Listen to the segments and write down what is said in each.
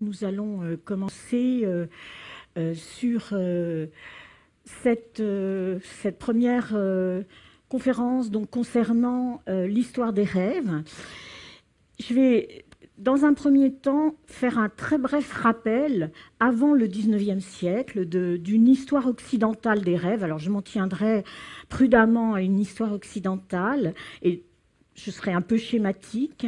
Nous allons commencer sur cette première conférence donc, concernant l'histoire des rêves. Je vais, dans un premier temps, faire un très bref rappel avant le 19e siècle d'une histoire occidentale des rêves. Alors, je m'en tiendrai prudemment à une histoire occidentale et je serai un peu schématique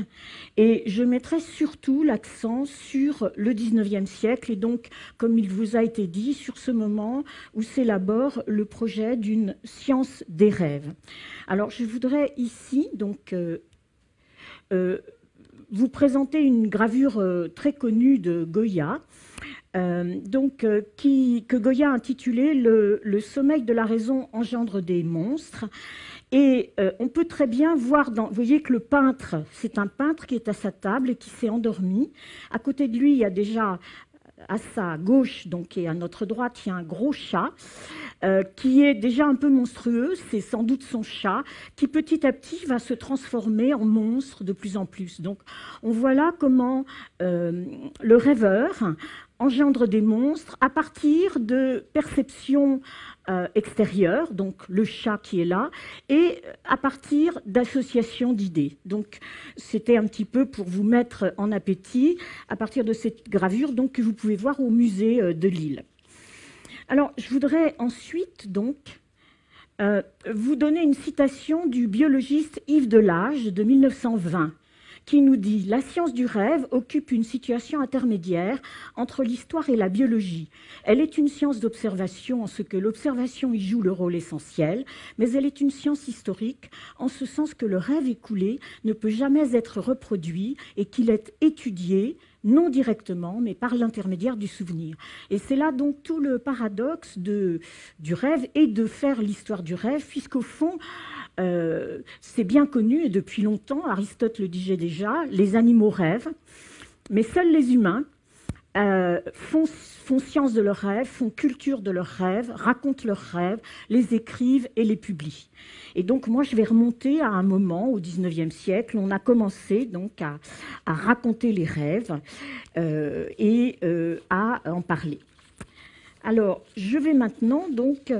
et je mettrai surtout l'accent sur le 19e siècle et donc, comme il vous a été dit, sur ce moment où s'élabore le projet d'une science des rêves. Alors, je voudrais ici donc vous présenter une gravure très connue de Goya, que Goya a intitulée le sommeil de la raison engendre des monstres. Et on peut très bien voir, vous voyez que le peintre, c'est un peintre qui est à sa table et qui s'est endormi. À côté de lui, il y a déjà à sa gauche, donc, et à notre droite, il y a un gros chat qui est déjà un peu monstrueux. C'est sans doute son chat qui petit à petit va se transformer en monstre de plus en plus. Donc on voit là comment le rêveur engendre des monstres à partir de perceptions extérieures, donc le chat qui est là, et à partir d'associations d'idées. Donc c'était un petit peu pour vous mettre en appétit à partir de cette gravure donc, que vous pouvez voir au musée de Lille. Alors je voudrais ensuite donc vous donner une citation du biologiste Yves Delage de 1920 qui nous dit « La science du rêve occupe une situation intermédiaire entre l'histoire et la biologie. Elle est une science d'observation en ce que l'observation y joue le rôle essentiel, mais elle est une science historique en ce sens que le rêve écoulé ne peut jamais être reproduit et qu'il est étudié, non directement, mais par l'intermédiaire du souvenir. » Et c'est là donc tout le paradoxe du rêve et de faire l'histoire du rêve, puisqu'au fond, c'est bien connu et depuis longtemps, Aristote le disait déjà, les animaux rêvent, mais seuls les humains font science de leurs rêves, font culture de leurs rêves, racontent leurs rêves, les écrivent et les publient. Et donc moi je vais remonter à un moment au 19e siècle où on a commencé donc à raconter les rêves et à en parler. Alors je vais maintenant donc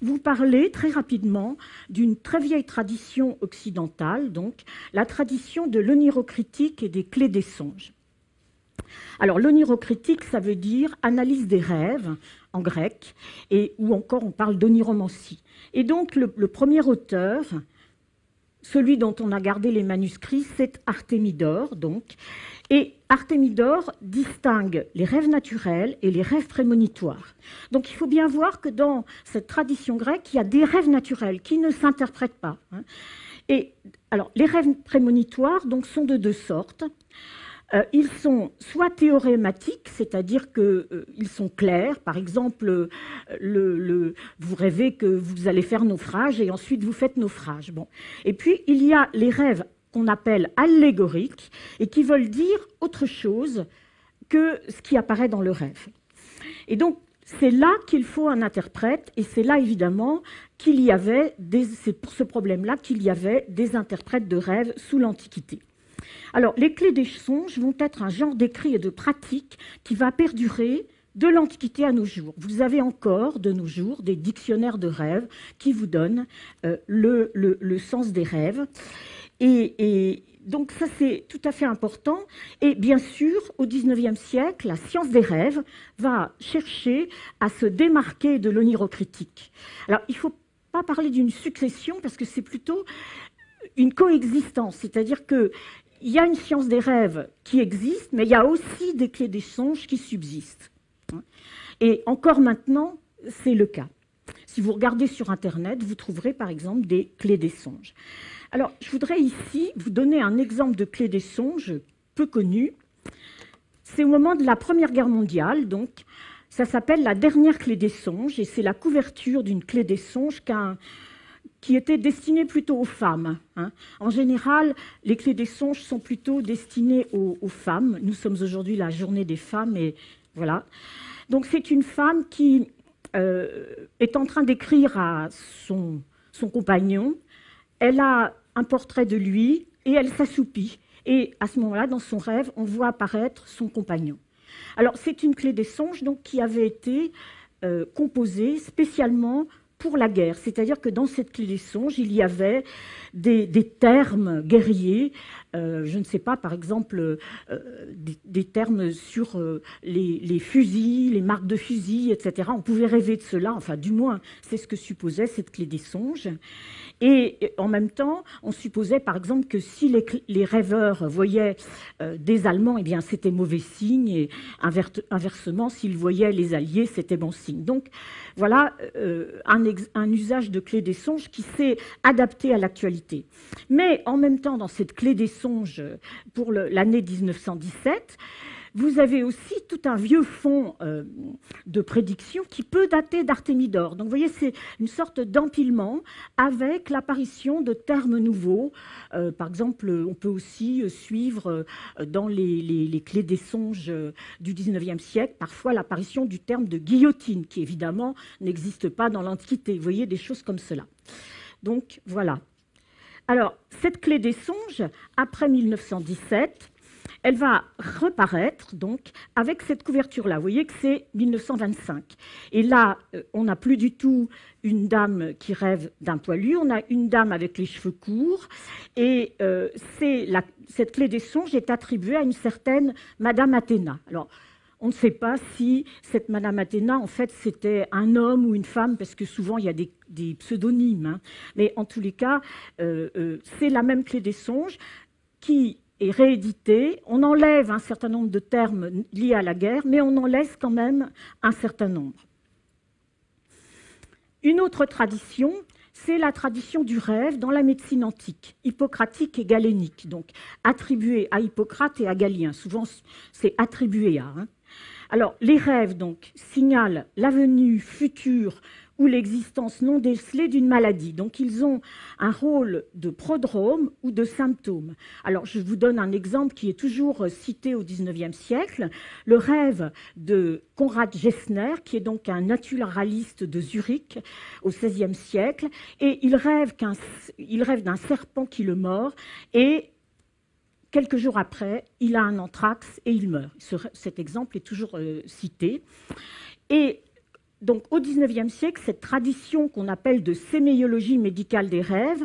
vous parler très rapidement d'une très vieille tradition occidentale, donc la tradition de l'onirocritique et des clés des songes. Alors l'onirocritique, ça veut dire analyse des rêves en grec, ou encore on parle d'oniromancie. Et donc le premier auteur, celui dont on a gardé les manuscrits, c'est Artémidore, donc. Et Artémidore distingue les rêves naturels et les rêves prémonitoires. Donc il faut bien voir que dans cette tradition grecque, il y a des rêves naturels qui ne s'interprètent pas. Et alors les rêves prémonitoires donc, sont de deux sortes. Ils sont soit théorématiques, c'est-à-dire qu'ils sont clairs. Par exemple, vous rêvez que vous allez faire naufrage et ensuite vous faites naufrage. Bon. Et puis, il y a les rêves qu'on appelle allégoriques et qui veulent dire autre chose que ce qui apparaît dans le rêve. Et donc, c'est là qu'il faut un interprète et c'est là, évidemment, c'est pour ce problème-là qu'il y avait des interprètes de rêves sous l'Antiquité. Alors, les clés des songes vont être un genre d'écrit et de pratique qui va perdurer de l'Antiquité à nos jours. Vous avez encore, de nos jours, des dictionnaires de rêves qui vous donnent le sens des rêves. Et donc, ça, c'est tout à fait important. Et bien sûr, au XIXe siècle, la science des rêves va chercher à se démarquer de l'onirocritique. Alors, il ne faut pas parler d'une succession parce que c'est plutôt une coexistence, c'est-à-dire que il y a une science des rêves qui existe, mais il y a aussi des clés des songes qui subsistent. Et encore maintenant, c'est le cas. Si vous regardez sur Internet, vous trouverez par exemple des clés des songes. Alors, je voudrais ici vous donner un exemple de clé des songes peu connu. C'est au moment de la Première Guerre mondiale, donc ça s'appelle la dernière clé des songes, et c'est la couverture d'une clé des songes qui était destinée plutôt aux femmes. En général, les clés des songes sont plutôt destinées aux femmes. Nous sommes aujourd'hui la journée des femmes, et voilà. Donc c'est une femme qui est en train d'écrire à son compagnon. Elle a un portrait de lui et elle s'assoupit. Et à ce moment-là, dans son rêve, on voit apparaître son compagnon. Alors, c'est une clé des songes donc, qui avait été composée spécialement pour la guerre. C'est-à-dire que dans cette clé des songes, il y avait des termes guerriers, je ne sais pas, par exemple, des termes sur les fusils, les marques de fusils, etc. On pouvait rêver de cela, enfin du moins, c'est ce que supposait cette clé des songes. Et en même temps, on supposait par exemple que si les rêveurs voyaient des Allemands, eh bien c'était mauvais signe, et inversement, s'ils voyaient les Alliés, c'était bon signe. Donc voilà un usage de clé des songes qui s'est adapté à l'actualité. Mais en même temps, dans cette clé des songes pour l'année 1917, vous avez aussi tout un vieux fond de prédiction qui peut dater d'Artémidore. Donc vous voyez, c'est une sorte d'empilement avec l'apparition de termes nouveaux. Par exemple, on peut aussi suivre dans les clés des songes du XIXe siècle, parfois l'apparition du terme de guillotine, qui évidemment n'existe pas dans l'Antiquité. Vous voyez, des choses comme cela. Donc voilà. Alors, cette clé des songes, après 1917, elle va reparaître donc avec cette couverture-là. Vous voyez que c'est 1925. Et là, on n'a plus du tout une dame qui rêve d'un poilu, on a une dame avec les cheveux courts. Et cette clé des songes est attribuée à une certaine Madame Athéna. Alors, on ne sait pas si cette Madame Athéna, en fait, c'était un homme ou une femme, parce que souvent, il y a des pseudonymes. Hein. Mais en tous les cas, c'est la même clé des songes qui est rééditée. On enlève un certain nombre de termes liés à la guerre, mais on en laisse quand même un certain nombre. Une autre tradition, c'est la tradition du rêve dans la médecine antique, hippocratique et galénique, donc attribuée à Hippocrate et à Galien. Souvent, c'est attribué à. Hein. Alors, les rêves donc signalent la venue future ou l'existence non décelée d'une maladie. Donc, ils ont un rôle de prodrome ou de symptôme. Alors, je vous donne un exemple qui est toujours cité au XIXe siècle, le rêve de Konrad Gessner, qui est donc un naturaliste de Zurich au XVIe siècle, et il rêve d'un serpent qui le mord, et quelques jours après, il a un anthrax et il meurt. Cet exemple est toujours cité. Et donc, au XIXe siècle, cette tradition qu'on appelle de séméologie médicale des rêves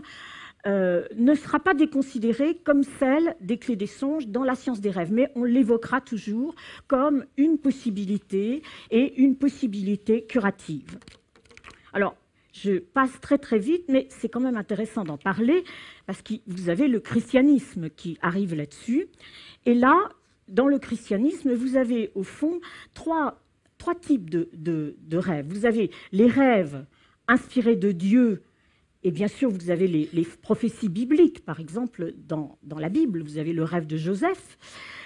ne sera pas déconsidérée comme celle des clés des songes dans la science des rêves, mais on l'évoquera toujours comme une possibilité et une possibilité curative. Alors, je passe très très vite, mais c'est quand même intéressant d'en parler parce que vous avez le christianisme qui arrive là-dessus. Et là, dans le christianisme, vous avez au fond trois types de rêves. Vous avez les rêves inspirés de Dieu, et bien sûr, vous avez les prophéties bibliques. Par exemple, dans la Bible, vous avez le rêve de Joseph.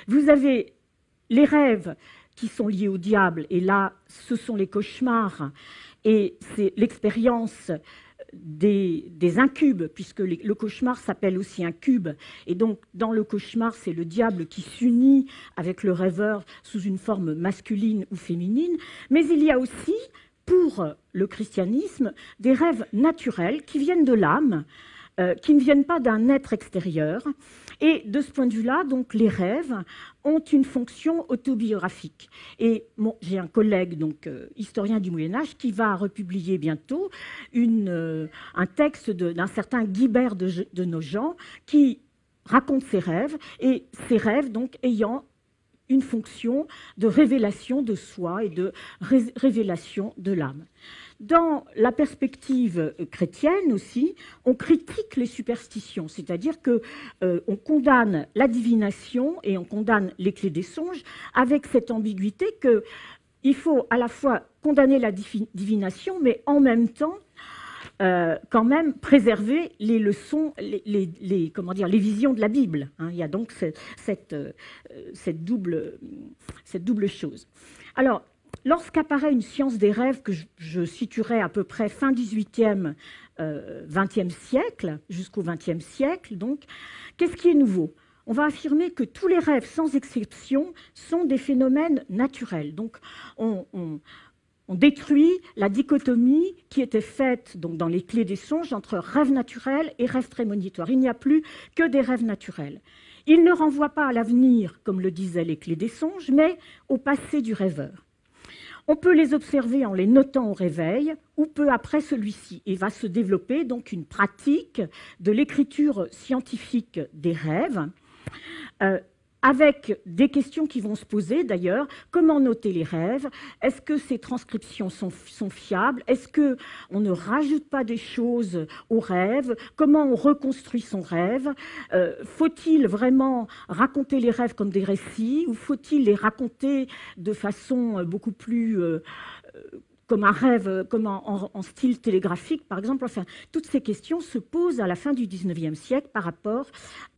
Vous avez les rêves qui sont liés au diable, et là, ce sont les cauchemars. Et c'est l'expérience des incubes, puisque le cauchemar s'appelle aussi un cube. Et donc, dans le cauchemar, c'est le diable qui s'unit avec le rêveur sous une forme masculine ou féminine. Mais il y a aussi, pour le christianisme, des rêves naturels qui viennent de l'âme, qui ne viennent pas d'un être extérieur. Et de ce point de vue-là, donc, les rêves ont une fonction autobiographique. Et bon, j'ai un collègue, donc, historien du Moyen-Âge, qui va republier bientôt un texte d'un certain Guibert de Nogent qui raconte ses rêves, et ses rêves donc, ayant une fonction de révélation de soi et de révélation de l'âme. Dans la perspective chrétienne aussi, on critique les superstitions, c'est-à-dire qu'on condamne la divination et on condamne les clés des songes avec cette ambiguïté qu'il faut à la fois condamner la divination, mais en même temps quand même préserver les leçons, les visions de la Bible. Hein. Il y a donc cette double chose. Alors, lorsqu'apparaît une science des rêves que je situerai à peu près fin 18e, 20e siècle, jusqu'au 20e siècle, donc, qu'est-ce qui est nouveau ? On va affirmer que tous les rêves, sans exception, sont des phénomènes naturels. Donc, on détruit la dichotomie qui était faite donc, dans les clés des songes entre rêves naturels et rêves prémonitoires. Il n'y a plus que des rêves naturels. Ils ne renvoient pas à l'avenir, comme le disaient les clés des songes, mais au passé du rêveur. On peut les observer en les notant au réveil ou peu après celui-ci. Et va se développer donc une pratique de l'écriture scientifique des rêves, avec des questions qui vont se poser d'ailleurs. Comment noter les rêves? Est-ce que ces transcriptions sont fiables? Est-ce qu'on ne rajoute pas des choses aux rêves? Comment on reconstruit son rêve? Faut-il vraiment raconter les rêves comme des récits ou faut-il les raconter de façon beaucoup plus comme un rêve, comme en style télégraphique, par exemple. Enfin, toutes ces questions se posent à la fin du XIXe siècle par rapport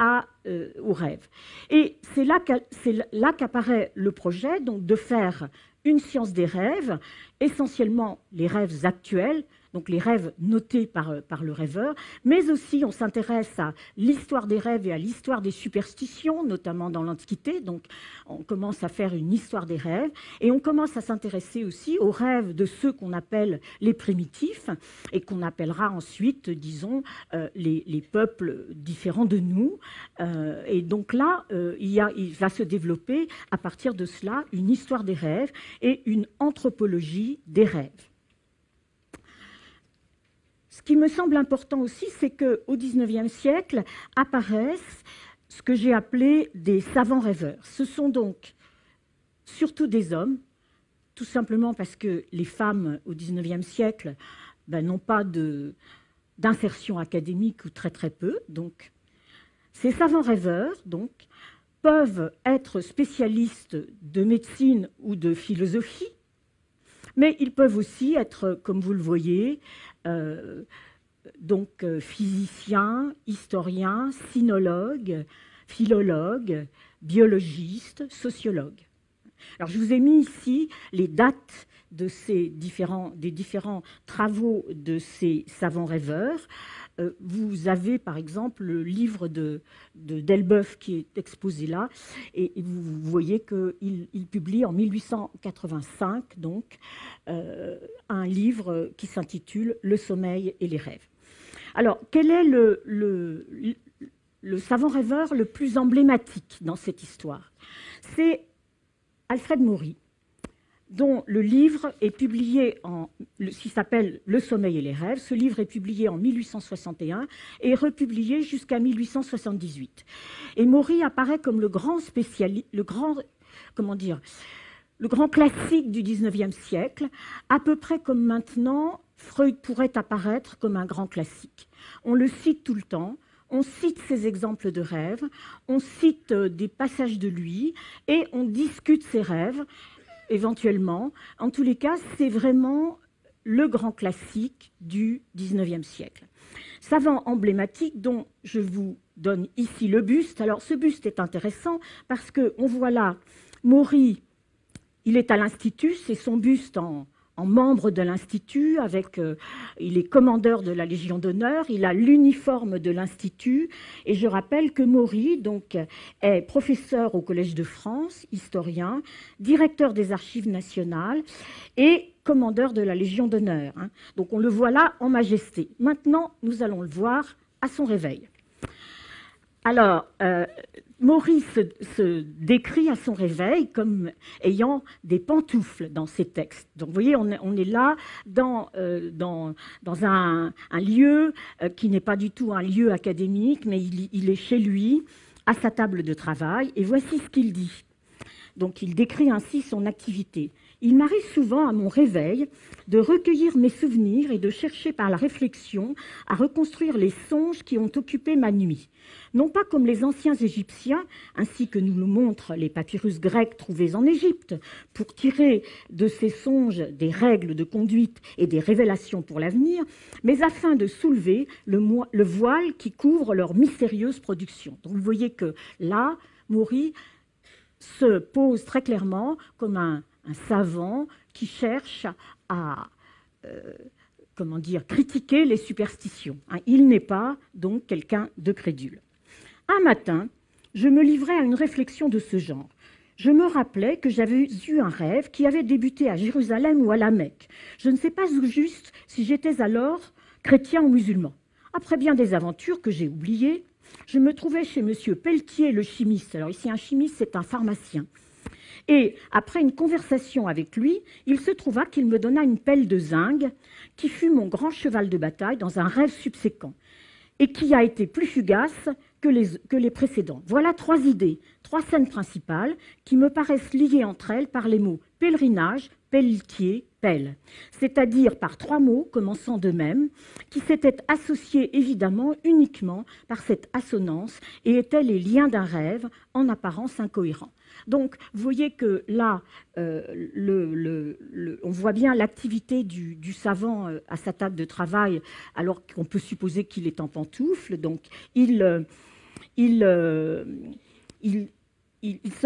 aux rêves. Et c'est là qu'apparaît le projet donc, de faire une science des rêves, essentiellement les rêves actuels, donc les rêves notés par le rêveur, mais aussi on s'intéresse à l'histoire des rêves et à l'histoire des superstitions, notamment dans l'Antiquité. Donc on commence à faire une histoire des rêves et on commence à s'intéresser aussi aux rêves de ceux qu'on appelle les primitifs et qu'on appellera ensuite, disons, les peuples différents de nous. Et donc là, il va se développer à partir de cela une histoire des rêves et une anthropologie des rêves. Ce qui me semble important aussi, c'est qu'au XIXe siècle apparaissent ce que j'ai appelé des savants rêveurs. Ce sont donc surtout des hommes, tout simplement parce que les femmes au XIXe siècle n'ont pas d'insertion académique ou très très peu. Donc, ces savants rêveurs donc, peuvent être spécialistes de médecine ou de philosophie, mais ils peuvent aussi être, comme vous le voyez, donc physiciens, historiens, sinologues, philologues, biologistes, sociologues. Alors je vous ai mis ici les dates de des différents travaux de ces savants rêveurs. Vous avez par exemple le livre d'Elbeuf qui est exposé là, et vous voyez qu'il publie en 1885 donc, un livre qui s'intitule « Le sommeil et les rêves ». Alors, quel est le savant rêveur le plus emblématique dans cette histoire? C'est Alfred Maury, dont le livre est publié qui s'appelle « Le sommeil et les rêves ». Ce livre est publié en 1861 et republié jusqu'à 1878. Et Maury apparaît comme le grand spécialiste, le grand classique du XIXe siècle, à peu près comme maintenant Freud pourrait apparaître comme un grand classique. On le cite tout le temps. On cite ses exemples de rêves, on cite des passages de lui et on discute ses rêves, éventuellement. En tous les cas, c'est vraiment le grand classique du XIXe siècle. Savant emblématique dont je vous donne ici le buste. Alors, ce buste est intéressant parce qu'on voit là Maury, il est à l'Institut, c'est son buste en membre de l'Institut, il est commandeur de la Légion d'honneur, il a l'uniforme de l'Institut, et je rappelle que Maury donc, est professeur au Collège de France, historien, directeur des Archives nationales et commandeur de la Légion d'honneur. Donc on le voit là en majesté. Maintenant, nous allons le voir à son réveil. Alors, Maury se décrit à son réveil comme ayant des pantoufles dans ses textes. Donc, vous voyez, on est là dans un lieu qui n'est pas du tout un lieu académique, mais il est chez lui, à sa table de travail. Et voici ce qu'il dit. Donc, il décrit ainsi son activité. Il m'arrive souvent à mon réveil de recueillir mes souvenirs et de chercher par la réflexion à reconstruire les songes qui ont occupé ma nuit. Non pas comme les anciens Égyptiens, ainsi que nous le montrent les papyrus grecs trouvés en Égypte, pour tirer de ces songes des règles de conduite et des révélations pour l'avenir, mais afin de soulever le voile qui couvre leur mystérieuse production. Donc vous voyez que là, Maury se pose très clairement comme un savant qui cherche à critiquer les superstitions. Il n'est pas donc quelqu'un de crédule. Un matin, je me livrais à une réflexion de ce genre. Je me rappelais que j'avais eu un rêve qui avait débuté à Jérusalem ou à la Mecque. Je ne sais pas au juste si j'étais alors chrétien ou musulman. Après bien des aventures que j'ai oubliées, Je me trouvais chez M. Pelletier, le chimiste. Alors ici, un chimiste, c'est un pharmacien. Et après une conversation avec lui, il se trouva qu'il me donna une pelle de zinc qui fut mon grand cheval de bataille dans un rêve subséquent et qui a été plus fugace que les précédents. Voilà 3 idées, 3 scènes principales qui me paraissent liées entre elles par les mots pèlerinage, pelletier, pelle, c'est-à-dire par 3 mots commençant de même, qui s'étaient associés évidemment uniquement par cette assonance et étaient les liens d'un rêve en apparence incohérent. Donc, vous voyez que là, on voit bien l'activité du savant à sa table de travail, alors qu'on peut supposer qu'il est en pantoufles. Donc, il se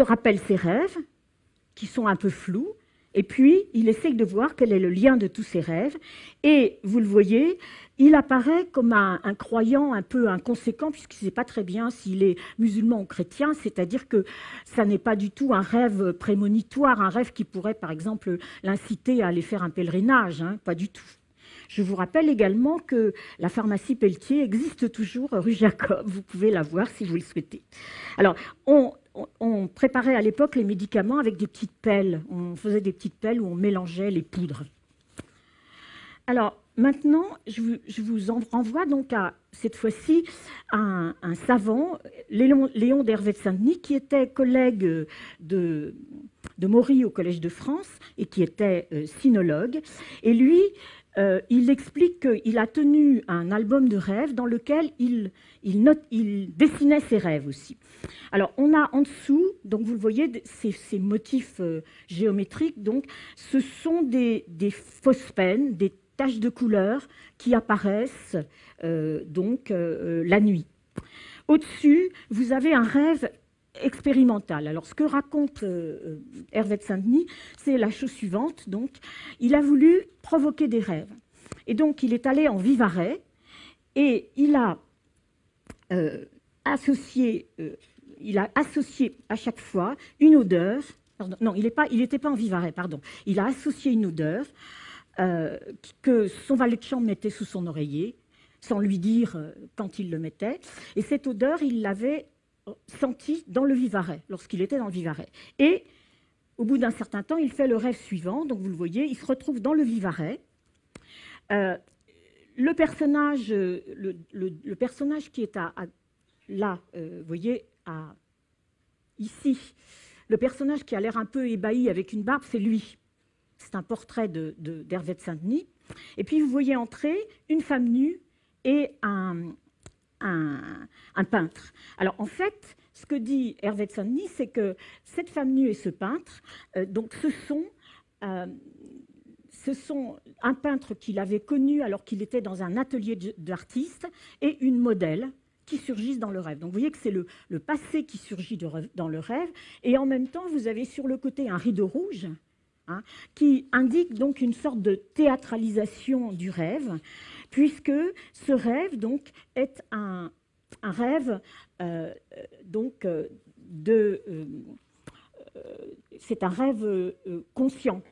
rappelle ses rêves, qui sont un peu flous, et puis il essaye de voir quel est le lien de tous ces rêves. Et vous le voyez, il apparaît comme un croyant un peu inconséquent, puisqu'il ne sait pas très bien s'il est musulman ou chrétien, c'est-à-dire que ça n'est pas du tout un rêve prémonitoire, un rêve qui pourrait par exemple l'inciter à aller faire un pèlerinage, hein, pas du tout. Je vous rappelle également que la pharmacie Pelletier existe toujours rue Jacob, vous pouvez la voir si vous le souhaitez. Alors, on préparait à l'époque les médicaments avec des petites pelles, on faisait des petites pelles où on mélangeait les poudres. Alors, maintenant, je vous en renvoie donc à, cette fois-ci, un savant, Léon d'Hervé de Saint-Denis, qui était collègue de Maury au Collège de France et qui était sinologue. Et lui, il explique qu'il a tenu un album de rêves dans lequel il dessinait ses rêves aussi. Alors, on a en dessous, donc vous le voyez, ces motifs géométriques, donc, ce sont des fausses peines, des taches de couleur qui apparaissent la nuit. Au-dessus, vous avez un rêve expérimental. Alors, ce que raconte Hervé de Saint-Denis, c'est la chose suivante. Donc, il a voulu provoquer des rêves. Et donc, il est allé en Vivarais et il a associé à chaque fois une odeur. Pardon, non, il n'était pas en Vivarais, pardon. Il a associé une odeur que son valet de chambre mettait sous son oreiller, sans lui dire quand il le mettait. Et cette odeur, il l'avait senti dans le Vivarais, lorsqu'il était dans le Vivarais. Et au bout d'un certain temps, il fait le rêve suivant. Donc vous le voyez, il se retrouve dans le Vivarais. Le personnage qui est là, vous voyez, ici, le personnage qui a l'air un peu ébahi avec une barbe, c'est lui. C'est un portrait d'Hervé de Saint-Denis. Et puis vous voyez entrer une femme nue et un peintre. Alors en fait, ce que dit Hervé de Saint-Denis, c'est que cette femme nue et ce peintre, donc ce sont un peintre qu'il avait connu alors qu'il était dans un atelier d'artiste et une modèle qui surgissent dans le rêve. Donc vous voyez que c'est le passé qui surgit dans le rêve, et en même temps vous avez sur le côté un rideau rouge, hein, qui indique donc une sorte de théâtralisation du rêve, puisque ce rêve donc est un rêve c'est un rêve conscient.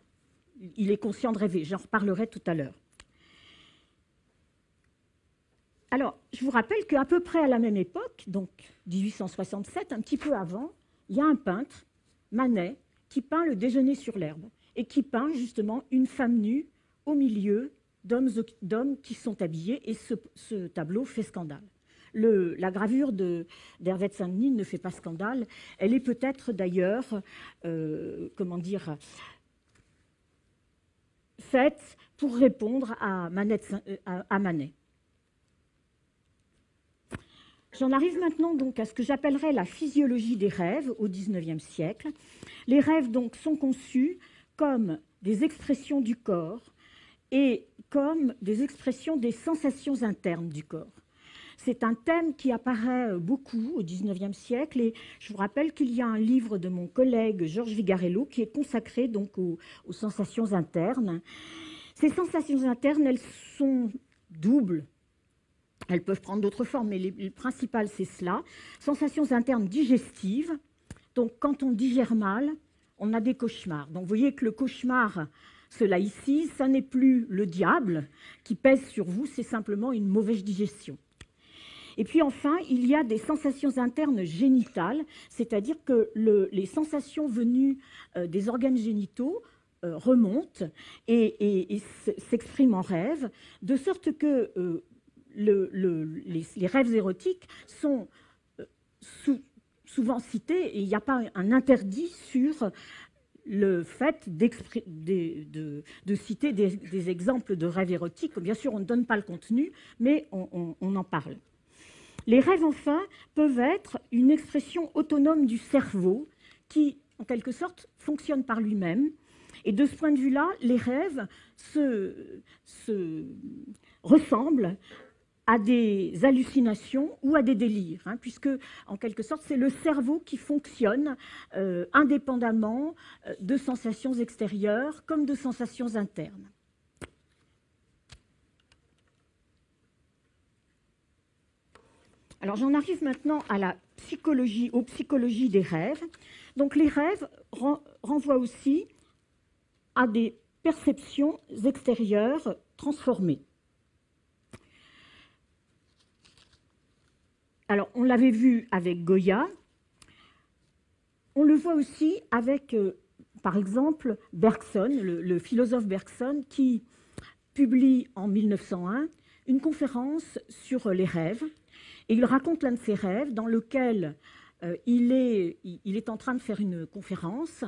Il est conscient de rêver. J'en reparlerai tout à l'heure. Alors, je vous rappelle qu'à peu près à la même époque, donc 1867, un petit peu avant, il y a un peintre, Manet, qui peint le déjeuner sur l'herbe et qui peint justement une femme nue au milieu d'hommes qui sont habillés, et ce tableau fait scandale. La gravure d'Hervé de Saint-Denis ne fait pas scandale. Elle est peut-être d'ailleurs, faite pour répondre à Manet. J'en arrive maintenant donc à ce que j'appellerais la physiologie des rêves au XIXe siècle. Les rêves donc sont conçus comme des expressions du corps et comme des expressions des sensations internes du corps. C'est un thème qui apparaît beaucoup au XIXe siècle, et je vous rappelle qu'il y a un livre de mon collègue Georges Vigarello qui est consacré donc aux sensations internes. Ces sensations internes, elles sont doubles. Elles peuvent prendre d'autres formes, mais le principal, c'est cela. Sensations internes digestives. Donc, quand on digère mal, on a des cauchemars. Donc, vous voyez que le cauchemar, cela ici, ça n'est plus le diable qui pèse sur vous, c'est simplement une mauvaise digestion. Et puis enfin, il y a des sensations internes génitales, c'est-à-dire que les sensations venues des organes génitaux remontent et s'expriment en rêve, de sorte que les rêves érotiques sont souvent cités, et il n'y a pas un interdit sur le fait de citer des exemples de rêves érotiques. Bien sûr, on ne donne pas le contenu, mais on en parle. Les rêves, enfin, peuvent être une expression autonome du cerveau qui, en quelque sorte, fonctionne par lui-même. Et de ce point de vue-là, les rêves se ressemblent à des hallucinations ou à des délires, hein, puisque, en quelque sorte, c'est le cerveau qui fonctionne indépendamment de sensations extérieures comme de sensations internes. Alors, j'en arrive maintenant à la psychologie, aux psychologies des rêves. Donc, les rêves renvoient aussi à des perceptions extérieures transformées. Alors, on l'avait vu avec Goya. On le voit aussi avec, par exemple, Bergson, le philosophe Bergson, qui publie en 1901 une conférence sur les rêves. Et il raconte l'un de ses rêves dans lequel il est en train de faire une conférence,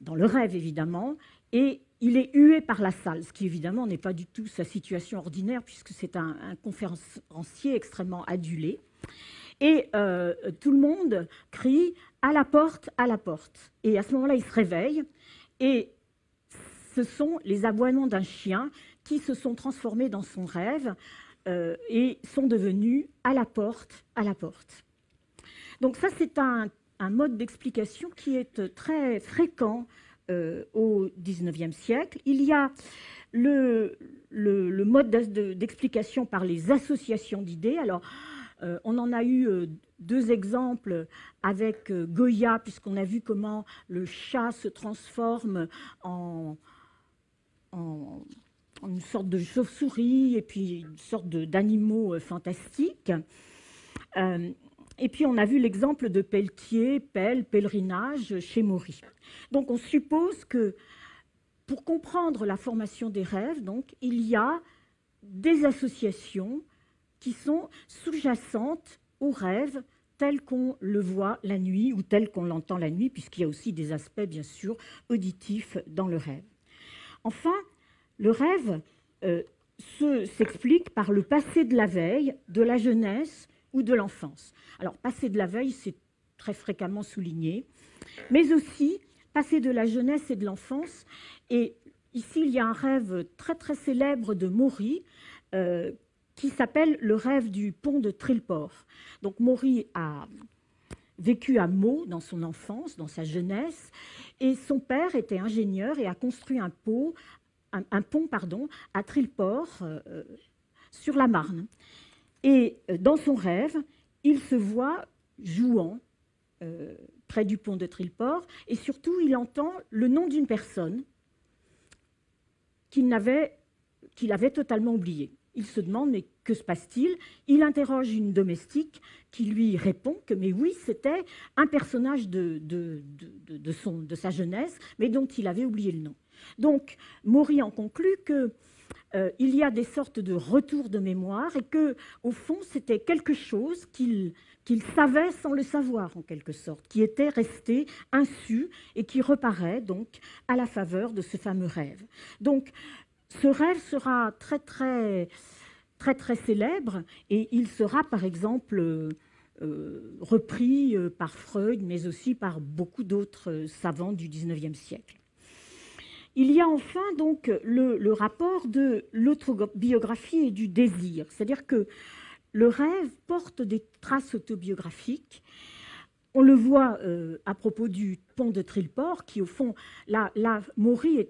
dans le rêve évidemment, et il est hué par la salle, ce qui évidemment n'est pas du tout sa situation ordinaire, puisque c'est un conférencier extrêmement adulé. Et tout le monde crie « à la porte, à la porte ». Et à ce moment-là, il se réveille, et ce sont les aboiements d'un chien qui se sont transformés dans son rêve et sont devenus « à la porte, à la porte ». Donc ça, c'est un mode d'explication qui est très fréquent au XIXe siècle. Il y a le mode d'explication par les associations d'idées. Alors, on en a eu deux exemples avec Goya, puisqu'on a vu comment le chat se transforme en une sorte de chauve-souris et puis une sorte d'animaux fantastiques. Et puis on a vu l'exemple de Pelletier, pèlerinage chez Maury. Donc on suppose que pour comprendre la formation des rêves, donc, il y a des associations qui sont sous-jacentes au rêve tel qu'on le voit la nuit ou tel qu'on l'entend la nuit, puisqu'il y a aussi des aspects, bien sûr, auditifs dans le rêve. Enfin, le rêve s'explique par le passé de la veille, de la jeunesse ou de l'enfance. Alors, passé de la veille, c'est très fréquemment souligné, mais aussi passé de la jeunesse et de l'enfance. Et ici, il y a un rêve très, très célèbre de Maury, qui s'appelle le rêve du pont de Trillport. Donc Maury a vécu à Meaux dans son enfance, dans sa jeunesse, et son père était ingénieur et a construit un pont à Trillport, sur la Marne. Et dans son rêve, il se voit jouant près du pont de Trillport, et surtout, il entend le nom d'une personne qu'il avait totalement oubliée. Il se demande, mais que se passe-t-il? Il interroge une domestique qui lui répond que, mais oui, c'était un personnage de sa jeunesse, mais dont il avait oublié le nom. Donc, Maury en conclut qu'il y a des sortes de retours de mémoire et que, au fond, c'était quelque chose qu'il savait sans le savoir, en quelque sorte, qui était resté insu et qui reparaît donc à la faveur de ce fameux rêve. Donc, ce rêve sera très, très, très, très célèbre et il sera, par exemple, repris par Freud, mais aussi par beaucoup d'autres savants du XIXe siècle. Il y a enfin donc le rapport de l'autobiographie et du désir, c'est-à-dire que le rêve porte des traces autobiographiques. On le voit à propos du pont de Trillport, qui au fond, là Maury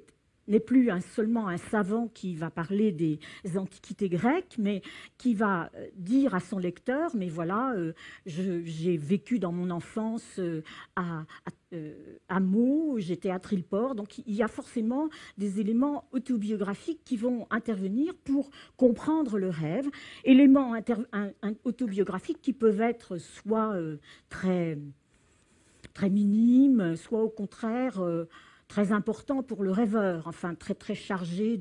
n'est plus seulement un savant qui va parler des antiquités grecques, mais qui va dire à son lecteur, mais voilà, j'ai vécu dans mon enfance à Meaux, j'étais à Trilleport, donc il y a forcément des éléments autobiographiques qui vont intervenir pour comprendre le rêve, éléments autobiographiques qui peuvent être soit très minimes, soit au contraire très importants pour le rêveur, enfin très très chargés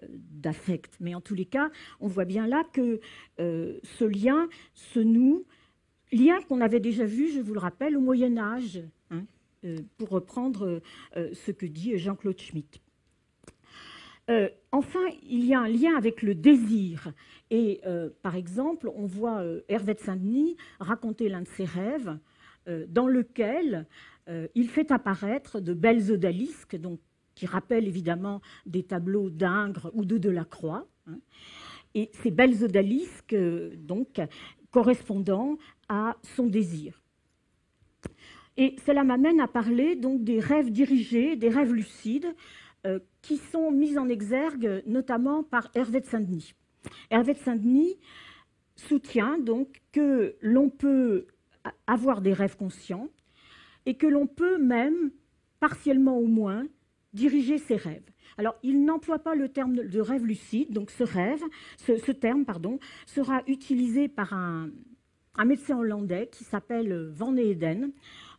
d'affect. Mais en tous les cas, on voit bien là que ce lien se noue, lien qu'on avait déjà vu, je vous le rappelle, au Moyen-Âge, hein, pour reprendre ce que dit Jean-Claude Schmitt. Enfin, il y a un lien avec le désir. Et par exemple, on voit Hervé de Saint-Denis raconter l'un de ses rêves dans lequel il fait apparaître de belles odalisques, donc, qui rappellent évidemment des tableaux d'Ingres ou de Delacroix. Hein, et ces belles odalisques, donc, correspondant à son désir. Et cela m'amène à parler donc des rêves dirigés, des rêves lucides, qui sont mis en exergue notamment par Hervé de Saint-Denis. Hervé de Saint-Denis soutient donc que l'on peut avoir des rêves conscients et que l'on peut même, partiellement au moins, diriger ses rêves. Alors, il n'emploie pas le terme de rêve lucide, donc ce terme sera utilisé par un médecin hollandais qui s'appelle Van Eeden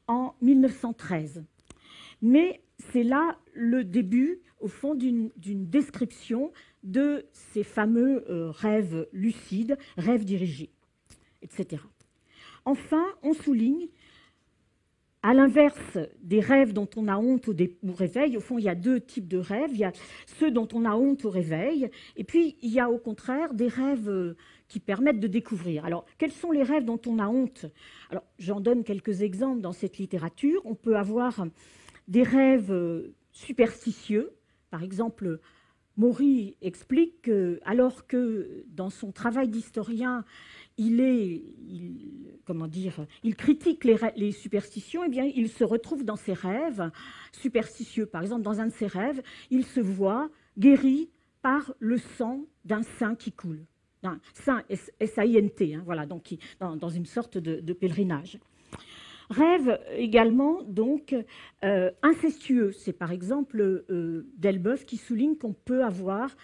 en 1913. Mais c'est là le début, au fond, d'une description de ces fameux rêves lucides, rêves dirigés, etc. Enfin, on souligne, à l'inverse des rêves dont on a honte au réveil, au fond, il y a deux types de rêves. Il y a ceux dont on a honte au réveil, et puis il y a au contraire des rêves qui permettent de découvrir. Alors, quels sont les rêves dont on a honte? Alors, j'en donne quelques exemples dans cette littérature. On peut avoir des rêves superstitieux. Par exemple, Maury explique que, alors que dans son travail d'historien, il critique les superstitions, eh bien, il se retrouve dans ses rêves superstitieux. Par exemple, dans un de ses rêves, il se voit guéri par le sang d'un saint qui coule. D'un saint, S-A-I-N-T, hein, voilà, donc dans une sorte de pèlerinage. Rêve également, donc, incestueux. C'est par exemple Delboeuf qui souligne qu'on peut avoir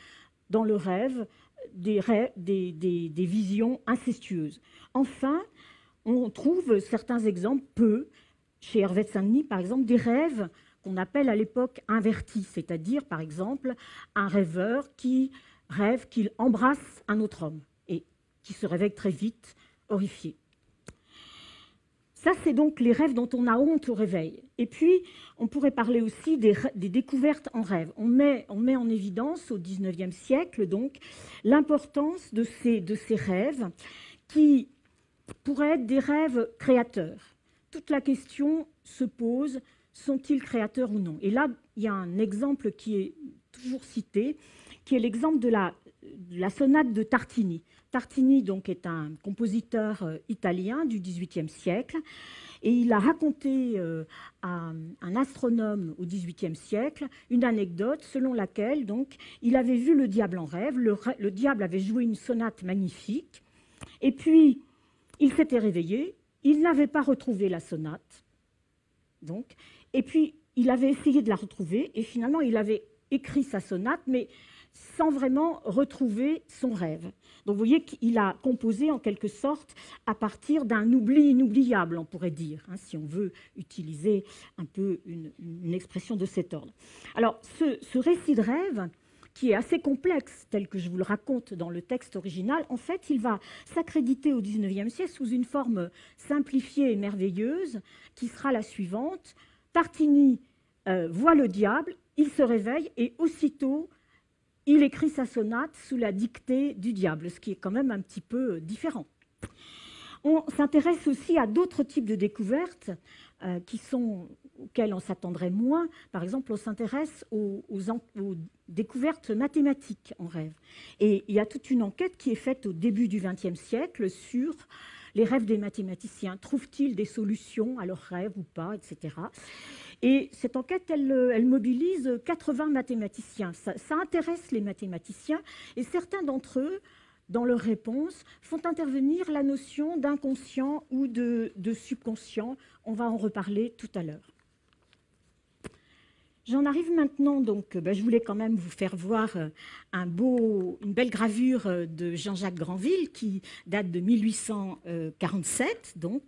dans le rêve des visions incestueuses. Enfin, on trouve certains exemples, chez Hervé de Saint-Denis, par exemple, des rêves qu'on appelle à l'époque invertis, c'est-à-dire, par exemple, un rêveur qui rêve qu'il embrasse un autre homme et qui se réveille très vite, horrifié. Ça, c'est donc les rêves dont on a honte au réveil. Et puis, on pourrait parler aussi des découvertes en rêve. On met en évidence, au XIXe siècle, donc, l'importance de ces rêves qui pourraient être des rêves créateurs. Toute la question se pose, sont-ils créateurs ou non? Et là, il y a un exemple qui est toujours cité, qui est l'exemple de la sonate de Tartini. Tartini donc, est un compositeur italien du XVIIIe siècle et il a raconté à un astronome au XVIIIe siècle une anecdote selon laquelle donc, il avait vu le diable en rêve. Le diable avait joué une sonate magnifique et puis il s'était réveillé, il n'avait pas retrouvé la sonate. Donc, et puis il avait essayé de la retrouver et finalement il avait écrit sa sonate mais sans vraiment retrouver son rêve. Donc vous voyez qu'il a composé en quelque sorte à partir d'un oubli inoubliable, on pourrait dire, hein, si on veut utiliser un peu une expression de cet ordre. Alors ce récit de rêve, qui est assez complexe, tel que je vous le raconte dans le texte original, en fait, il va s'accréditer au XIXe siècle sous une forme simplifiée et merveilleuse, qui sera la suivante. Tartini voit le diable, il se réveille et aussitôt, il écrit sa sonate sous la dictée du diable, ce qui est quand même un petit peu différent. On s'intéresse aussi à d'autres types de découvertes qui sont auxquels on s'attendrait moins. Par exemple, on s'intéresse aux découvertes mathématiques en rêve. Et il y a toute une enquête qui est faite au début du XXe siècle sur les rêves des mathématiciens. Trouvent-ils des solutions à leurs rêves ou pas, etc. Et cette enquête, elle mobilise 80 mathématiciens. Ça intéresse les mathématiciens et certains d'entre eux, dans leurs réponses, font intervenir la notion d'inconscient ou de subconscient. On va en reparler tout à l'heure. J'en arrive maintenant, donc, je voulais quand même vous faire voir une belle gravure de Jean-Jacques Granville qui date de 1847, donc,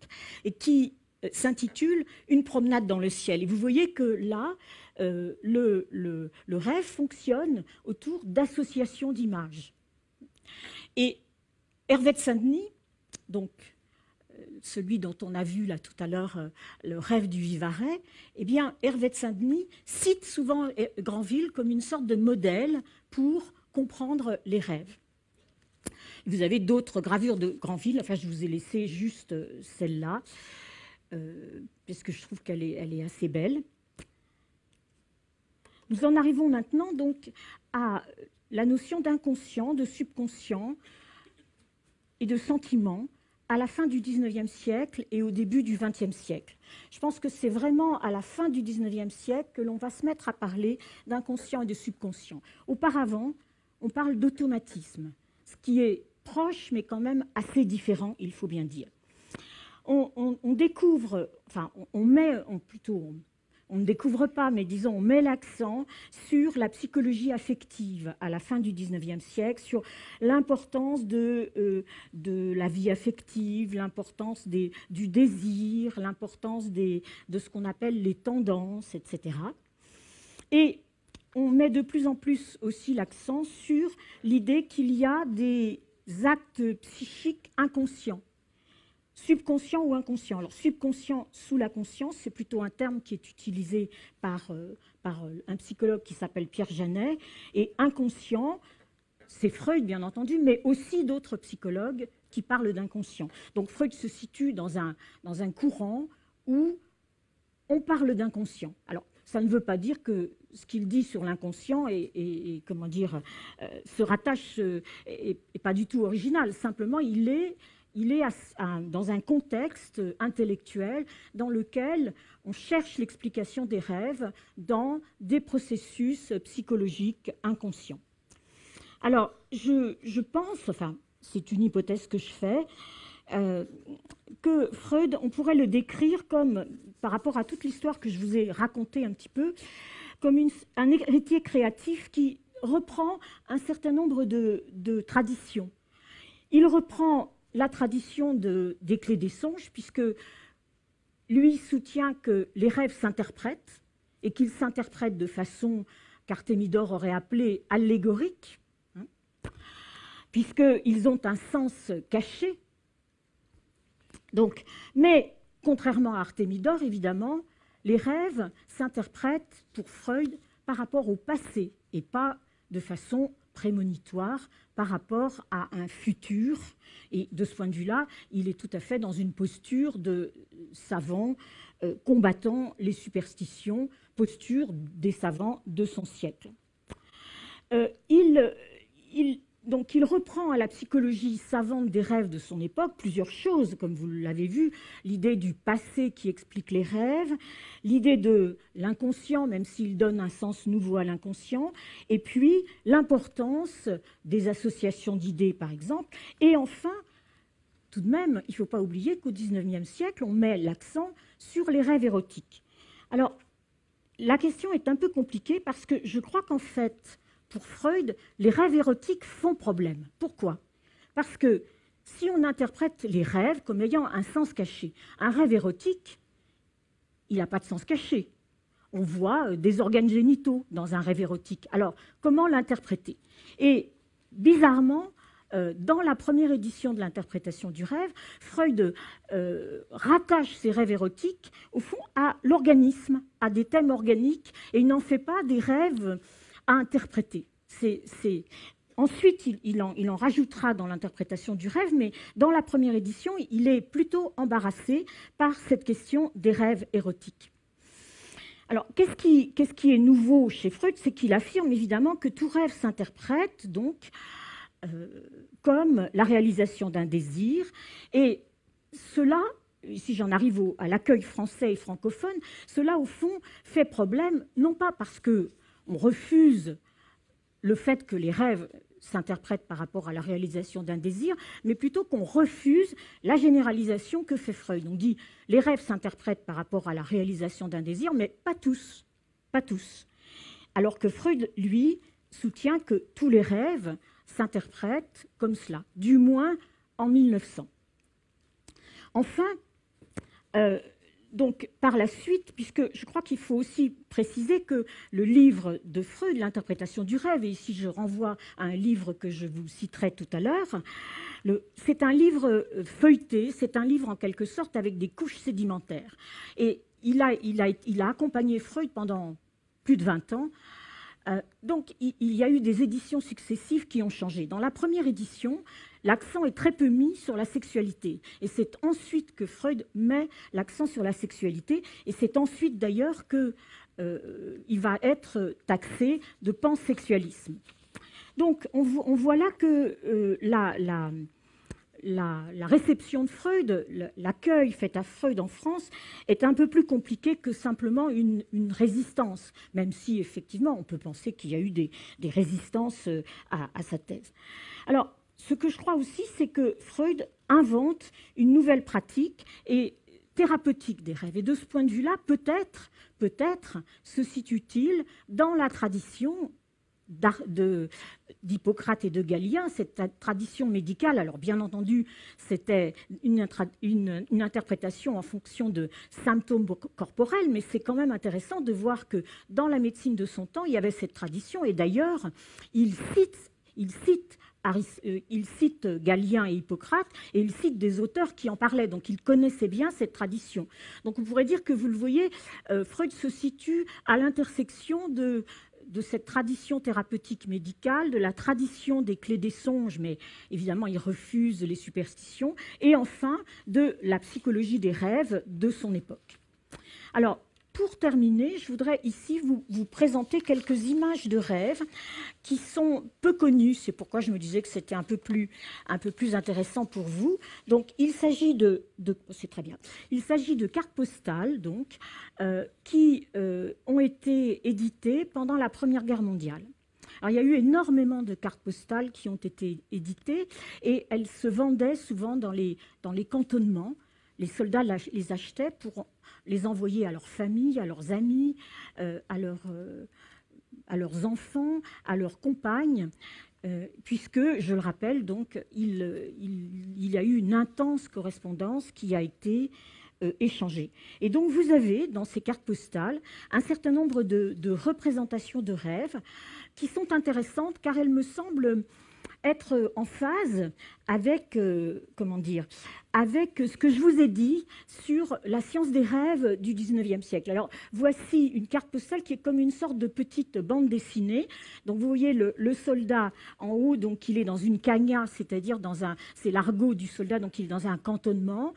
et qui s'intitule « Une promenade dans le ciel ». Et vous voyez que là, le rêve fonctionne autour d'associations d'images. Et Hervé de Saint-Denis, donc celui dont on a vu là tout à l'heure le rêve du Vivarais, eh bien Hervé de Saint-Denis cite souvent Granville comme une sorte de modèle pour comprendre les rêves. Vous avez d'autres gravures de Granville, enfin je vous ai laissé juste celle-là, parce que je trouve qu'elle est assez belle. Nous en arrivons maintenant donc à la notion d'inconscient, de subconscient et de sentiment à la fin du XIXe siècle et au début du XXe siècle. Je pense que c'est vraiment à la fin du XIXe siècle que l'on va se mettre à parler d'inconscient et de subconscient. Auparavant, on parle d'automatisme, ce qui est proche mais quand même assez différent, il faut bien dire. On découvre, enfin on ne découvre pas, mais disons, on met l'accent sur la psychologie affective à la fin du XIXe siècle, sur l'importance de la vie affective, l'importance du désir, l'importance de ce qu'on appelle les tendances, etc. Et on met de plus en plus aussi l'accent sur l'idée qu'il y a des actes psychiques inconscients. Subconscient ou inconscient. Alors, subconscient sous la conscience, c'est plutôt un terme qui est utilisé par un psychologue qui s'appelle Pierre Janet. Et inconscient, c'est Freud, bien entendu, mais aussi d'autres psychologues qui parlent d'inconscient. Donc, Freud se situe dans un courant où on parle d'inconscient. Alors, ça ne veut pas dire que ce qu'il dit sur l'inconscient comment dire, se rattache, est pas du tout original. Simplement, il est dans un contexte intellectuel dans lequel on cherche l'explication des rêves dans des processus psychologiques inconscients. Alors, je pense, enfin, c'est une hypothèse que je fais, que Freud, on pourrait le décrire comme, par rapport à toute l'histoire que je vous ai racontée un petit peu, comme un héritier créatif qui reprend un certain nombre de traditions. Il reprend la tradition des clés des songes, puisque lui soutient que les rêves s'interprètent et qu'ils s'interprètent de façon qu'Artémidore aurait appelée allégorique, hein, puisqu'ils ont un sens caché. Donc, mais contrairement à Artémidore, évidemment, les rêves s'interprètent pour Freud par rapport au passé et pas de façon prémonitoire par rapport à un futur. Et de ce point de vue-là, il est tout à fait dans une posture de savant combattant les superstitions, posture des savants de son siècle. Donc il reprend à la psychologie savante des rêves de son époque plusieurs choses, comme vous l'avez vu, l'idée du passé qui explique les rêves, l'idée de l'inconscient, même s'il donne un sens nouveau à l'inconscient, et puis l'importance des associations d'idées, par exemple. Et enfin, tout de même, il ne faut pas oublier qu'au XIXe siècle, on met l'accent sur les rêves érotiques. Alors, la question est un peu compliquée parce que je crois qu'en fait, pour Freud, les rêves érotiques font problème. Pourquoi? Parce que si on interprète les rêves comme ayant un sens caché, un rêve érotique, il n'a pas de sens caché. On voit des organes génitaux dans un rêve érotique. Alors, comment l'interpréter? Et bizarrement, dans la première édition de l'interprétation du rêve, Freud rattache ces rêves érotiques, au fond, à l'organisme, à des thèmes organiques, et il n'en fait pas des rêves à interpréter. Ensuite, il en rajoutera dans l'interprétation du rêve, mais dans la première édition, il est plutôt embarrassé par cette question des rêves érotiques. Alors, qu'est-ce qui est nouveau chez Freud? C'est qu'il affirme évidemment que tout rêve s'interprète donc comme la réalisation d'un désir. Et cela, si j'en arrive à l'accueil français et francophone, cela, au fond, fait problème, non pas parce qu'on refuse le fait que les rêves s'interprètent par rapport à la réalisation d'un désir, mais plutôt qu'on refuse la généralisation que fait Freud. On dit les rêves s'interprètent par rapport à la réalisation d'un désir, mais pas tous, pas tous. Alors que Freud, lui, soutient que tous les rêves s'interprètent comme cela, du moins en 1900. Enfin, donc, par la suite, puisque je crois qu'il faut aussi préciser que le livre de Freud, l'interprétation du rêve, et ici je renvoie à un livre que je vous citerai tout à l'heure, c'est un livre feuilleté, c'est un livre en quelque sorte avec des couches sédimentaires. Et il a accompagné Freud pendant plus de 20 ans. Donc, il y a eu des éditions successives qui ont changé. Dans la première édition, l'accent est très peu mis sur la sexualité. Et c'est ensuite que Freud met l'accent sur la sexualité. Et c'est ensuite d'ailleurs qu'il va être taxé de pansexualisme. Donc on voit là que la réception de Freud, l'accueil fait à Freud en France est un peu plus compliqué que simplement une résistance, même si effectivement on peut penser qu'il y a eu des résistances à sa thèse. Alors, ce que je crois aussi, c'est que Freud invente une nouvelle pratique et thérapeutique des rêves. Et de ce point de vue-là, peut-être se situe-t-il dans la tradition d'Hippocrate et de Galien, cette tradition médicale. Alors bien entendu, c'était une interprétation en fonction de symptômes corporels, mais c'est quand même intéressant de voir que dans la médecine de son temps, il y avait cette tradition. Et d'ailleurs, il cite Galien et Hippocrate, et il cite des auteurs qui en parlaient, donc il connaissait bien cette tradition. Donc on pourrait dire que, vous le voyez, Freud se situe à l'intersection de cette tradition thérapeutique médicale, de la tradition des clés des songes, mais évidemment il refuse les superstitions, et enfin de la psychologie des rêves de son époque. Alors, pour terminer, je voudrais ici vous présenter quelques images de rêves qui sont peu connues. C'est pourquoi je me disais que c'était un peu plus intéressant pour vous. Donc, il s'agit c'est très bien. Il s'agit de cartes postales donc, qui ont été éditées pendant la Première Guerre mondiale. Alors, il y a eu énormément de cartes postales qui ont été éditées et elles se vendaient souvent dans les cantonnements. Les soldats les achetaient pour les envoyer à leurs familles, à leurs amis, à leurs enfants, à leurs compagnes, puisque, je le rappelle, donc, il y a eu une intense correspondance qui a été échangée. Et donc, vous avez, dans ces cartes postales, un certain nombre de représentations de rêves qui sont intéressantes, car elles me semblent être en phase avec, avec ce que je vous ai dit sur la science des rêves du 19e siècle. Alors, voici une carte postale qui est comme une sorte de petite bande dessinée. Donc, vous voyez le soldat en haut, donc il est dans une cagna, c'est-à-dire c'est l'argot du soldat, donc il est dans un cantonnement.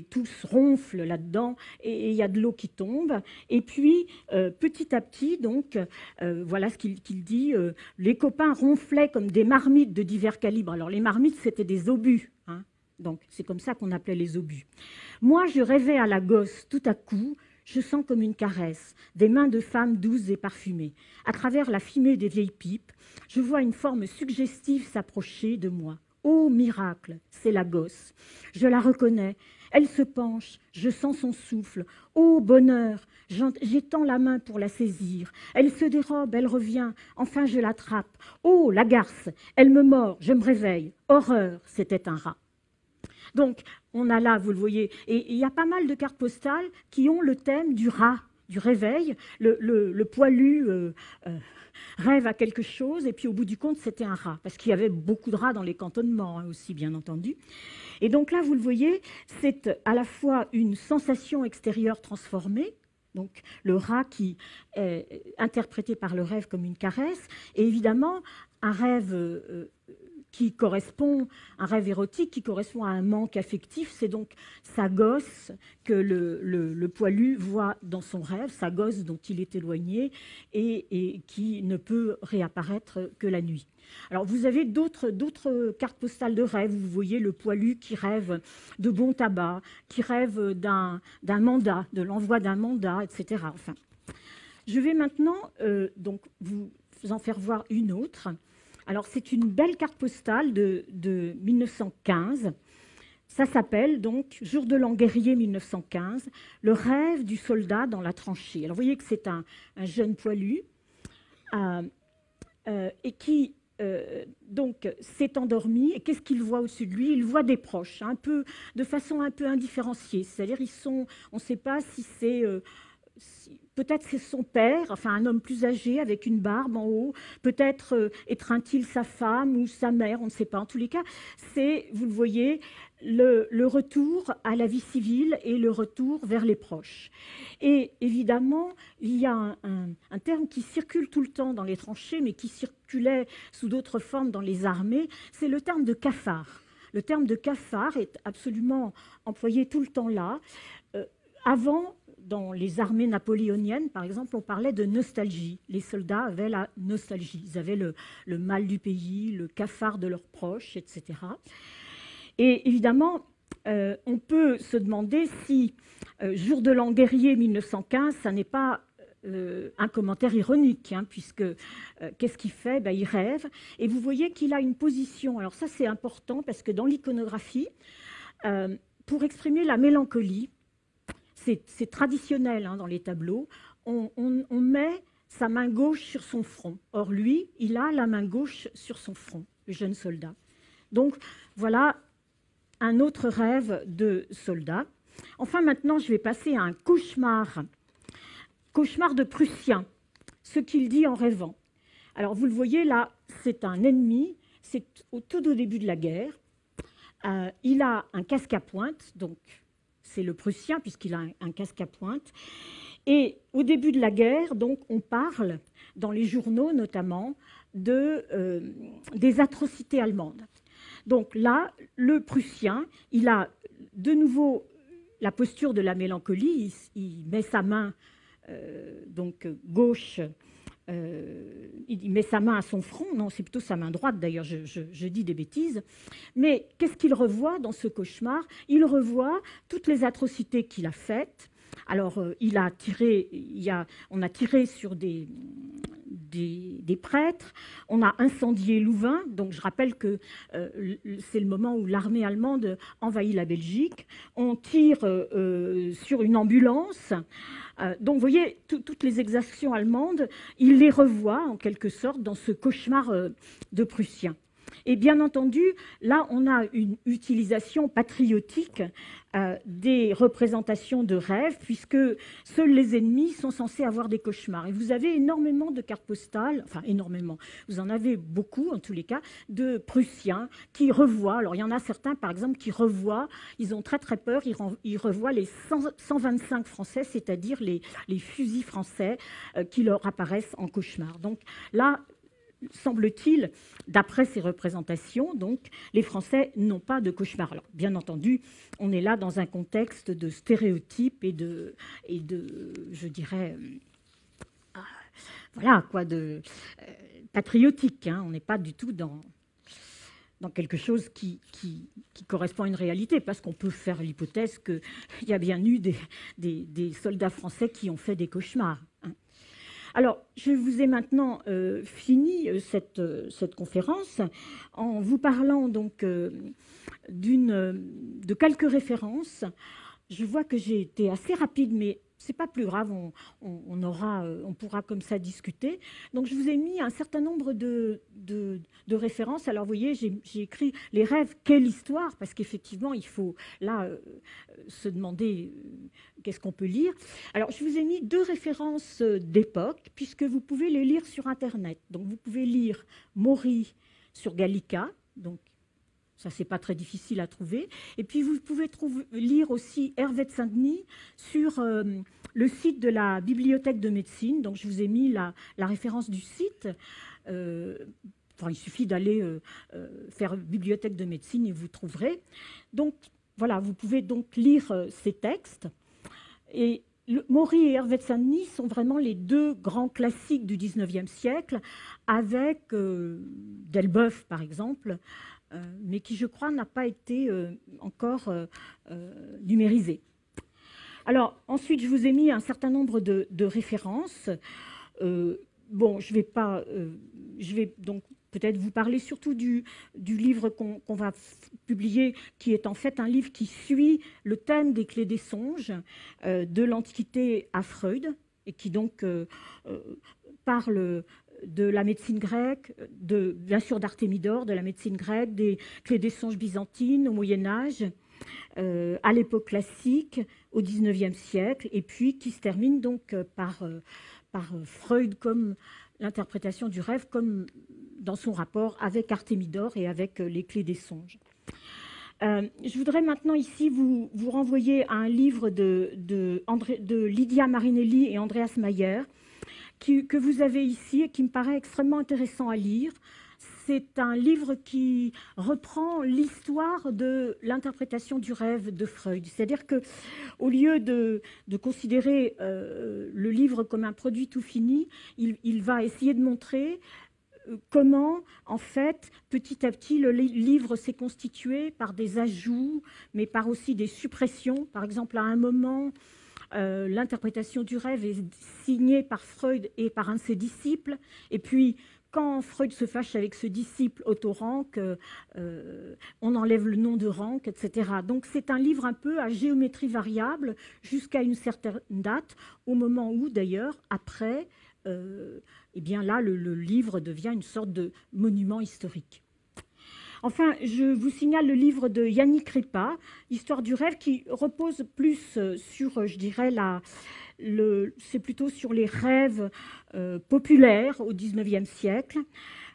Tous ronflent là-dedans et il y a de l'eau qui tombe. Et puis, petit à petit, donc, voilà ce qu'il dit, les copains ronflaient comme des marmites de divers calibres. Alors, les marmites, c'était des obus. Hein, donc, c'est comme ça qu'on appelait les obus. Moi, je rêvais à la gosse. Tout à coup, je sens comme une caresse, des mains de femmes douces et parfumées. À travers la fumée des vieilles pipes, je vois une forme suggestive s'approcher de moi. Oh, miracle, c'est la gosse. Je la reconnais. Elle se penche, je sens son souffle. Oh, bonheur, j'étends la main pour la saisir. Elle se dérobe, elle revient. Enfin, je l'attrape. Oh, la garce, elle me mord, je me réveille. Horreur, c'était un rat. Donc, on a là, vous le voyez, et il y a pas mal de cartes postales qui ont le thème du rat, du réveil. Le poilu rêve à quelque chose, et puis au bout du compte, c'était un rat, parce qu'il y avait beaucoup de rats dans les cantonnements aussi, bien entendu. Et donc là, vous le voyez, c'est à la fois une sensation extérieure transformée, donc le rat qui est interprété par le rêve comme une caresse, et évidemment un rêve qui correspond, un rêve érotique qui correspond à un manque affectif. C'est donc sa gosse que le poilu voit dans son rêve, sa gosse dont il est éloigné et qui ne peut réapparaître que la nuit. Alors, vous avez d'autres cartes postales de rêve. Vous voyez le poilu qui rêve de bon tabac, qui rêve d'un mandat, de l'envoi d'un mandat, etc. Enfin, je vais maintenant donc vous en faire voir une autre. Alors, c'est une belle carte postale de 1915. Ça s'appelle donc Jour de l'an guerrier 1915, le rêve du soldat dans la tranchée. Alors, vous voyez que c'est un jeune poilu et qui donc s'est endormi. Et qu'est-ce qu'il voit au-dessus de lui? Il voit des proches, un peu, de façon un peu indifférenciée. C'est-à-dire, on ne sait pas si c'est... peut-être c'est son père, enfin un homme plus âgé avec une barbe en haut, peut-être étreint-il sa femme ou sa mère, on ne sait pas. En tous les cas, c'est, vous le voyez, le retour à la vie civile et le retour vers les proches. Et évidemment, il y a un terme qui circule tout le temps dans les tranchées, mais qui circulait sous d'autres formes dans les armées, c'est le terme de cafard. Le terme de cafard est absolument employé tout le temps là. Avant, dans les armées napoléoniennes, par exemple, on parlait de nostalgie. Les soldats avaient la nostalgie. Ils avaient le mal du pays, le cafard de leurs proches, etc. Et évidemment, on peut se demander si Jour de l'an guerrier 1915, ça n'est pas un commentaire ironique, hein, puisque qu'est-ce qu'il fait? Il rêve. Et vous voyez qu'il a une position. Alors ça, c'est important, parce que dans l'iconographie, pour exprimer la mélancolie, c'est traditionnel hein, dans les tableaux, on met sa main gauche sur son front. Or, lui, il a la main gauche sur son front, le jeune soldat. Donc, voilà un autre rêve de soldat. Enfin, maintenant, je vais passer à un cauchemar. Cauchemar de Prussien, ce qu'il dit en rêvant. Alors, vous le voyez, là, c'est un ennemi, c'est tout au début de la guerre. Il a un casque à pointe, donc c'est le Prussien, puisqu'il a un casque à pointe. Et au début de la guerre, donc, on parle, dans les journaux notamment, des atrocités allemandes. Donc là, le Prussien, il a de nouveau la posture de la mélancolie. Il met sa main donc gauche, il met sa main à son front. Non, c'est plutôt sa main droite, d'ailleurs, je dis des bêtises. Mais qu'est-ce qu'il revoit dans ce cauchemar? Il revoit toutes les atrocités qu'il a faites. Alors, on a tiré sur des prêtres, on a incendié Louvain, donc je rappelle que c'est le moment où l'armée allemande envahit la Belgique, on tire sur une ambulance. Donc, vous voyez, toutes les exactions allemandes, il les revoit en quelque sorte dans ce cauchemar de Prussien. Et bien entendu, là, on a une utilisation patriotique des représentations de rêves, puisque seuls les ennemis sont censés avoir des cauchemars. Et vous avez énormément de cartes postales, enfin énormément, vous en avez beaucoup en tous les cas, de Prussiens qui revoient. Alors il y en a certains, par exemple, qui revoient, ils ont très très peur, ils revoient les 125 Français, c'est-à-dire les fusils français qui leur apparaissent en cauchemar. Donc là, semble-t-il, d'après ces représentations, donc, les Français n'ont pas de cauchemar. Alors, bien entendu, on est là dans un contexte de stéréotypes et de je dirais, voilà, quoi, patriotique. Hein. On n'est pas du tout dans quelque chose qui correspond à une réalité, parce qu'on peut faire l'hypothèse qu'il y a bien eu des soldats français qui ont fait des cauchemars. Hein. Alors, je vous ai maintenant fini cette conférence en vous parlant donc de quelques références. Je vois que j'ai été assez rapide, mais ce n'est pas plus grave, on pourra comme ça discuter. Donc, je vous ai mis un certain nombre de références. Alors, vous voyez, j'ai écrit « Les rêves, quelle histoire ?» parce qu'effectivement, il faut là se demander qu'est-ce qu'on peut lire. Alors, je vous ai mis 2 références d'époque, puisque vous pouvez les lire sur Internet. Donc, vous pouvez lire Maury sur Gallica, donc ça, c'est pas très difficile à trouver. Et puis, vous pouvez lire aussi Hervé de Saint-Denis sur le site de la Bibliothèque de médecine. Donc, je vous ai mis la référence du site Enfin, il suffit d'aller faire bibliothèque de médecine et vous trouverez. Donc, voilà, vous pouvez donc lire ces textes. Et Maury et Hervé de Saint-Denis sont vraiment les deux grands classiques du XIXe siècle, avec Delboeuf, par exemple, mais qui, je crois, n'a pas été encore numérisé. Alors, ensuite, je vous ai mis un certain nombre de références. Bon, je vais donc peut-être vous parler surtout du livre qu'on va publier, qui est en fait un livre qui suit le thème des clés des songes de l'Antiquité à Freud, et qui donc parle de la médecine grecque, bien sûr d'Artémidore, de la médecine grecque, des clés des songes byzantines au Moyen-Âge, à l'époque classique, au XIXe siècle, et puis qui se termine donc par Freud comme l'interprétation du rêve, comme dans son rapport avec Artémidore et avec les clés des songes. Je voudrais maintenant ici vous renvoyer à un livre de Lydia Marinelli et Andreas Mayer, que vous avez ici et qui me paraît extrêmement intéressant à lire. C'est un livre qui reprend l'histoire de l'interprétation du rêve de Freud. C'est-à-dire qu'au lieu de considérer le livre comme un produit tout fini, il va essayer de montrer comment, en fait, petit à petit, le livre s'est constitué par des ajouts, mais par aussi des suppressions. Par exemple, à un moment, l'interprétation du rêve est signée par Freud et par un de ses disciples. Et puis, quand Freud se fâche avec ce disciple Otto Rank, on enlève le nom de Rank, etc. Donc c'est un livre un peu à géométrie variable jusqu'à une certaine date, au moment où, d'ailleurs, après, eh bien là, le livre devient une sorte de monument historique. Enfin, je vous signale le livre de Yannick Ripa, Histoire du rêve, qui repose plus sur, je dirais, c'est plutôt sur les rêves populaires au XIXe siècle,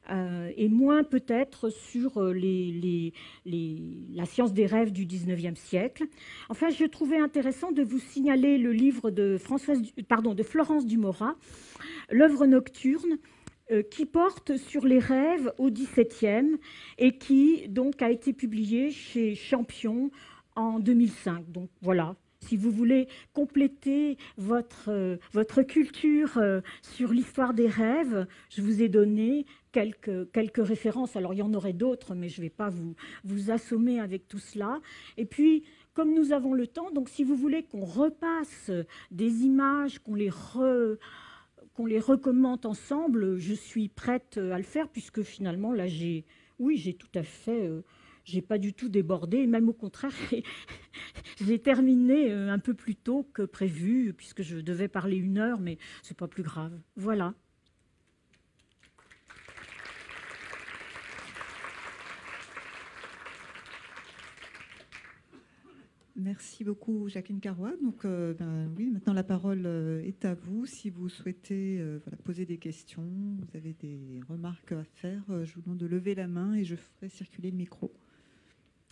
et moins peut-être sur la science des rêves du XIXe siècle. Enfin, je trouvais intéressant de vous signaler le livre de Florence Dumorat, L'œuvre nocturne, qui porte sur les rêves au XVIIe et qui donc a été publié chez Champion en 2005. Donc voilà, si vous voulez compléter votre culture sur l'histoire des rêves, je vous ai donné quelques références. Alors il y en aurait d'autres, mais je ne vais pas vous assommer avec tout cela. Et puis, comme nous avons le temps, donc si vous voulez qu'on repasse des images, qu'on les recommande ensemble, je suis prête à le faire, puisque finalement, là, j'ai tout à fait... j'ai pas du tout débordé, même au contraire, j'ai terminé un peu plus tôt que prévu, puisque je devais parler 1 heure, mais c'est pas plus grave. Voilà. Merci beaucoup, Jacqueline Carrois. Donc, oui, maintenant la parole est à vous. Si vous souhaitez poser des questions, vous avez des remarques à faire, je vous demande de lever la main et je ferai circuler le micro.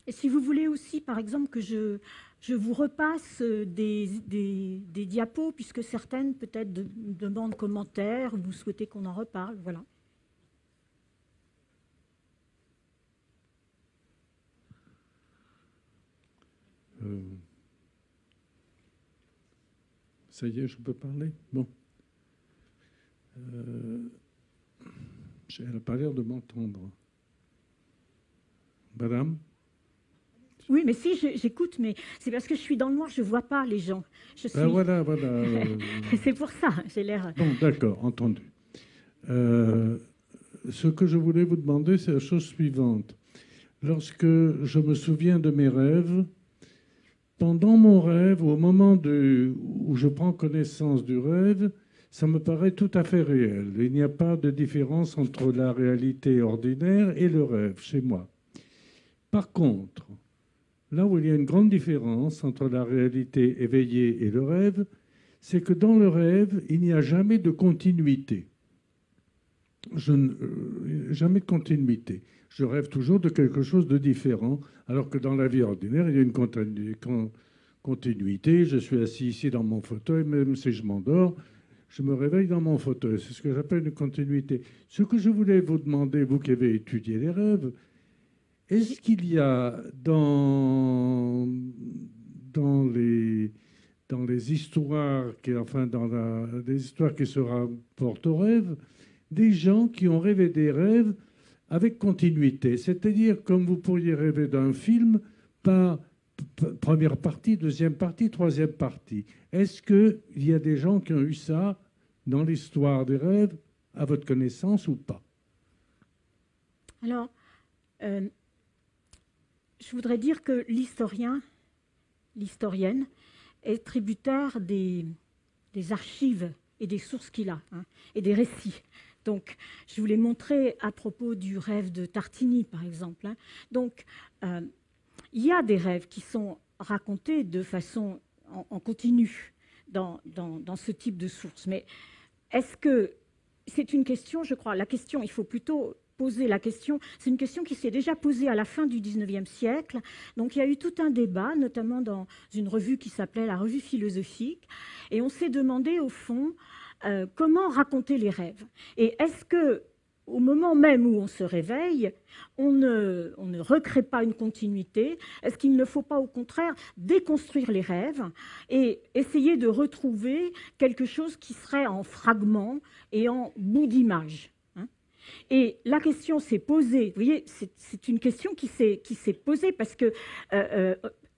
Et si vous voulez aussi, par exemple, que je vous repasse des diapos, puisque certaines peut-être demandent commentaires, vous souhaitez qu'on en reparle, voilà. Ça y est, je peux parler? Bon. Elle n'a pas l'air de m'entendre. Madame? Oui, mais si, j'écoute, mais c'est parce que je suis dans le noir, je ne vois pas les gens. Voilà. C'est pour ça, j'ai l'air... Bon, d'accord, entendu. Ce que je voulais vous demander, c'est la chose suivante. Lorsque je me souviens de mes rêves, pendant mon rêve, au moment où je prends connaissance du rêve, ça me paraît tout à fait réel. Il n'y a pas de différence entre la réalité ordinaire et le rêve chez moi. Par contre, là où il y a une grande différence entre la réalité éveillée et le rêve, c'est que dans le rêve, il n'y a jamais de continuité. Jamais de continuité. Je rêve toujours de quelque chose de différent, alors que dans la vie ordinaire, il y a une continuité. Je suis assis ici dans mon fauteuil, même si je m'endors, je me réveille dans mon fauteuil. C'est ce que j'appelle une continuité. Ce que je voulais vous demander, vous qui avez étudié les rêves, est-ce qu'il y a dans les histoires, des histoires qui se rapportent aux rêves, des gens qui ont rêvé des rêves avec continuité? C'est-à-dire, comme vous pourriez rêver d'un film par première partie, deuxième partie, troisième partie. Est-ce qu'il y a des gens qui ont eu ça dans l'histoire des rêves, à votre connaissance ou pas? Alors, je voudrais dire que l'historienne est tributaire des archives et des sources qu'il a, hein, et des récits. Donc, je vous l'ai montré à propos du rêve de Tartini, par exemple, hein. Donc, il y a des rêves qui sont racontés de façon en continu dans ce type de source. Mais est-ce que c'est une question, je crois, la question, il faut plutôt poser la question, c'est une question qui s'est déjà posée à la fin du 19e siècle. Donc il y a eu tout un débat, notamment dans une revue qui s'appelait la Revue philosophique, et on s'est demandé au fond comment raconter les rêves. Et est-ce que au moment même où on se réveille, on ne recrée pas une continuité? Est-ce qu'il ne faut pas au contraire déconstruire les rêves et essayer de retrouver quelque chose qui serait en fragments et en bouts d'image, hein? Et la question s'est posée, vous voyez, c'est une question qui s'est posée parce que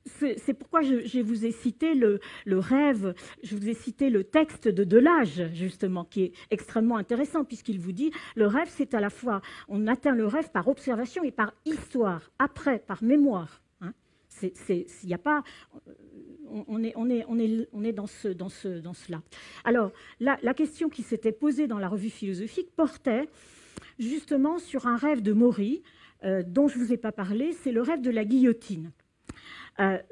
c'est pourquoi je vous ai cité le rêve, je vous ai cité le texte de Delage, justement, qui est extrêmement intéressant, puisqu'il vous dit, le rêve, c'est à la fois, on atteint le rêve par observation et par histoire, après, par mémoire, hein. Il n'y a pas... On est dans cela. Alors, la question qui s'était posée dans la revue philosophique portait justement sur un rêve de Maury, dont je ne vous ai pas parlé, c'est le rêve de la guillotine.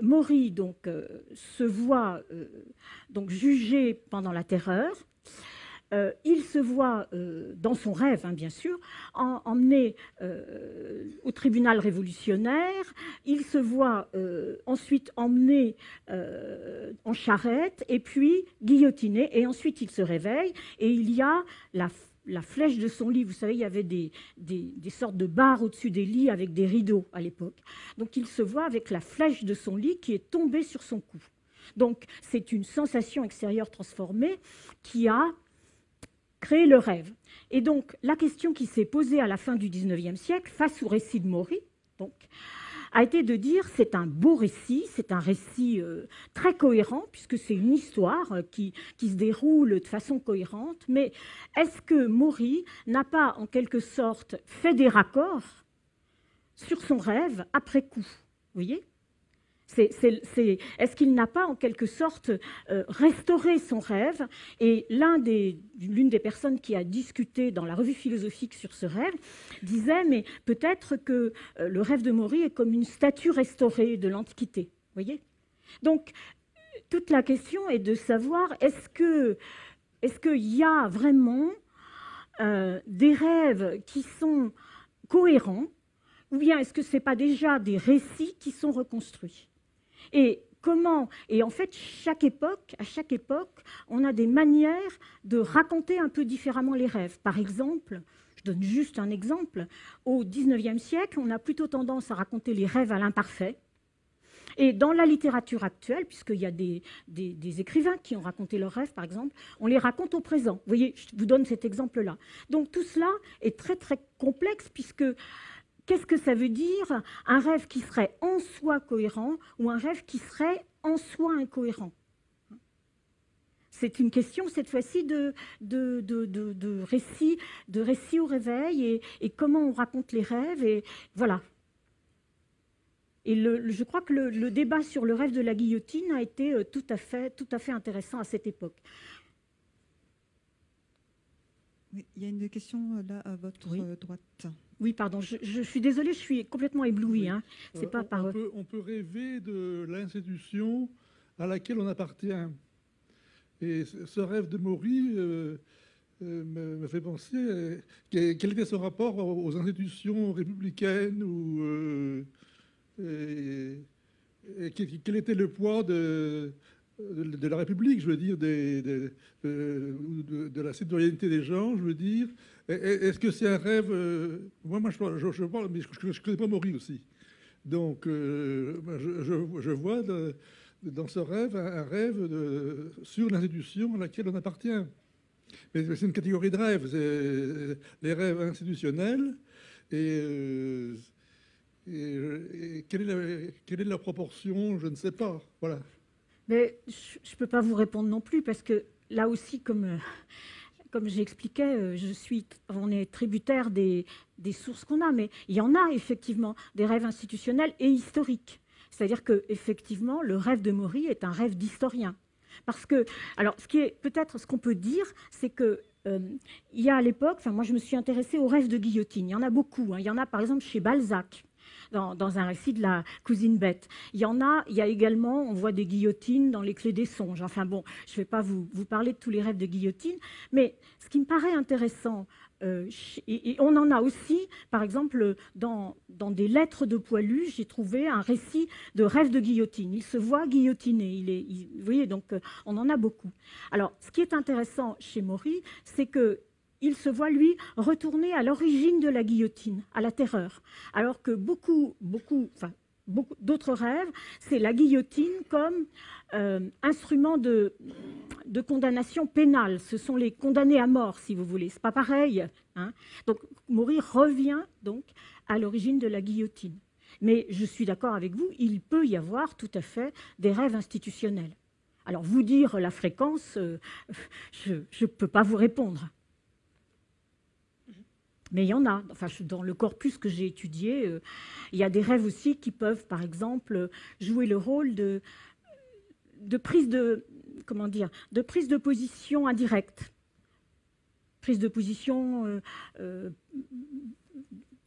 Maury donc, se voit donc, jugé pendant la Terreur. Il se voit, dans son rêve, hein, bien sûr, emmené au tribunal révolutionnaire. Il se voit ensuite emmené en charrette et puis guillotiné. Et ensuite, il se réveille et il y a la flèche de son lit. Vous savez, il y avait des sortes de barres au-dessus des lits avec des rideaux à l'époque. Donc, il se voit avec la flèche de son lit qui est tombée sur son cou. Donc, c'est une sensation extérieure transformée qui a créé le rêve. Et donc, la question qui s'est posée à la fin du 19e siècle, face au récit de Maury, donc, a été de dire c'est un beau récit, c'est un récit très cohérent, puisque c'est une histoire qui se déroule de façon cohérente, mais est-ce que Maury n'a pas en quelque sorte fait des raccords sur son rêve après coup? Vous voyez? Est-ce qu'il n'a pas en quelque sorte restauré son rêve? Et l'une des personnes qui a discuté dans la revue philosophique sur ce rêve disait, mais peut-être que le rêve de Maury est comme une statue restaurée de l'Antiquité. Vous voyez? Donc, toute la question est de savoir, est-ce qu'il y a vraiment des rêves qui sont cohérents, ou bien est-ce que ce n'est pas déjà des récits qui sont reconstruits? Et comment? Et en fait, à chaque époque, on a des manières de raconter un peu différemment les rêves. Par exemple, je donne juste un exemple, au XIXe siècle, on a plutôt tendance à raconter les rêves à l'imparfait. Et dans la littérature actuelle, puisqu'il y a des écrivains qui ont raconté leurs rêves, par exemple, on les raconte au présent. Vous voyez, je vous donne cet exemple-là. Donc tout cela est très, très complexe, puisque qu'est-ce que ça veut dire un rêve qui serait en soi cohérent ou un rêve qui serait en soi incohérent? C'est une question, cette fois-ci, de récit au réveil et comment on raconte les rêves. Et voilà. Et je crois que le débat sur le rêve de la guillotine a été tout à fait intéressant à cette époque. Oui, il y a une question là à votre droite. Oui, pardon, je suis désolée, je suis complètement éblouie. Oui. Hein. C'est pas par... on peut rêver de l'institution à laquelle on appartient. Et ce rêve de Maury me fait penser quel était son rapport aux institutions républicaines ou quel était le poids de de la République, je veux dire, de la citoyenneté des gens, je veux dire. Est-ce que c'est un rêve moi, je parle, mais je ne connais pas Maury aussi. Donc, je vois dans ce rêve un rêve sur l'institution à laquelle on appartient. Mais c'est une catégorie de rêves, c'est les rêves institutionnels. Et quelle est la proportion? Je ne sais pas. Voilà. Mais je ne peux pas vous répondre non plus, parce que là aussi, comme j'expliquais, on est tributaire des sources qu'on a, mais il y en a effectivement des rêves institutionnels et historiques. C'est-à-dire qu'effectivement, le rêve de Maury est un rêve d'historien. Parce que, alors, peut-être ce qu'on peut dire, c'est que il y a à l'époque, enfin moi je me suis intéressée aux rêves de guillotine. Il y en a beaucoup. Il y en a par exemple chez Balzac, dans un récit de la cousine Bette. Il y a également, on voit des guillotines dans les Clés des songes. Enfin bon, je ne vais pas vous parler de tous les rêves de guillotine, mais ce qui me paraît intéressant, et on en a aussi, par exemple, dans des lettres de Poilu, j'ai trouvé un récit de rêve de guillotine. Il se voit guillotiné. Vous voyez, donc on en a beaucoup. Alors, ce qui est intéressant chez Maury, c'est qu'il se voit, lui, retourner à l'origine de la guillotine, à la terreur. Alors que beaucoup d'autres rêves, c'est la guillotine comme instrument de condamnation pénale. Ce sont les condamnés à mort, si vous voulez. C'est pas pareil. Hein. Donc, Maury revient donc à l'origine de la guillotine. Mais je suis d'accord avec vous, il peut y avoir tout à fait des rêves institutionnels. Alors, vous dire la fréquence, je ne peux pas vous répondre. Mais il y en a. Enfin, dans le corpus que j'ai étudié, il y a des rêves aussi qui peuvent, par exemple, jouer le rôle de prise de position indirecte, prise de position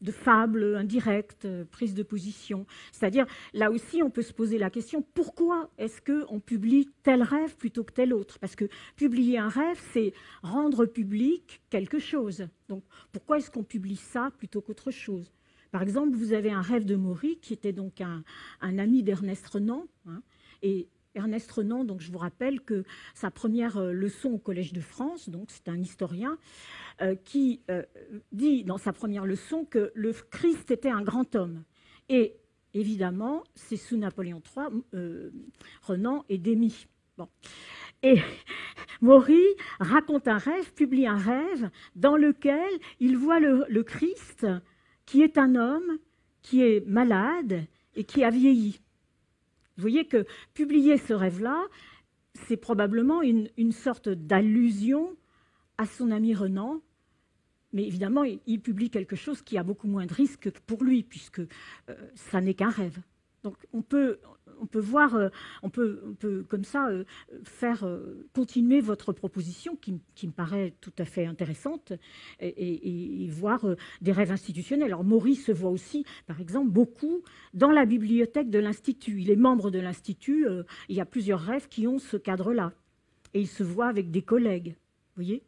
de fable indirecte, prise de position. C'est-à-dire, là aussi, on peut se poser la question, pourquoi est-ce qu'on publie tel rêve plutôt que tel autre? Parce que publier un rêve, c'est rendre public quelque chose. Donc, pourquoi est-ce qu'on publie ça plutôt qu'autre chose? Par exemple, vous avez un rêve de Maury, qui était donc un ami d'Ernest Renan, hein, et Ernest Renan, donc je vous rappelle que sa première leçon au Collège de France, donc c'est un historien, qui dit dans sa première leçon que le Christ était un grand homme. Et évidemment, c'est sous Napoléon III, Renan est démis. Bon. Et Maury raconte un rêve, publie un rêve dans lequel il voit le Christ qui est un homme, qui est malade et qui a vieilli. Vous voyez que publier ce rêve-là, c'est probablement une sorte d'allusion à son ami Renan, mais évidemment, il publie quelque chose qui a beaucoup moins de risques pour lui, puisque ça n'est qu'un rêve. Donc on peut voir, on peut comme ça faire continuer votre proposition qui me paraît tout à fait intéressante et voir des rêves institutionnels. Alors Maury se voit aussi, par exemple, beaucoup dans la bibliothèque de l'Institut. Il est membre de l'Institut, il y a plusieurs rêves qui ont ce cadre-là. Et il se voit avec des collègues, vous voyez ?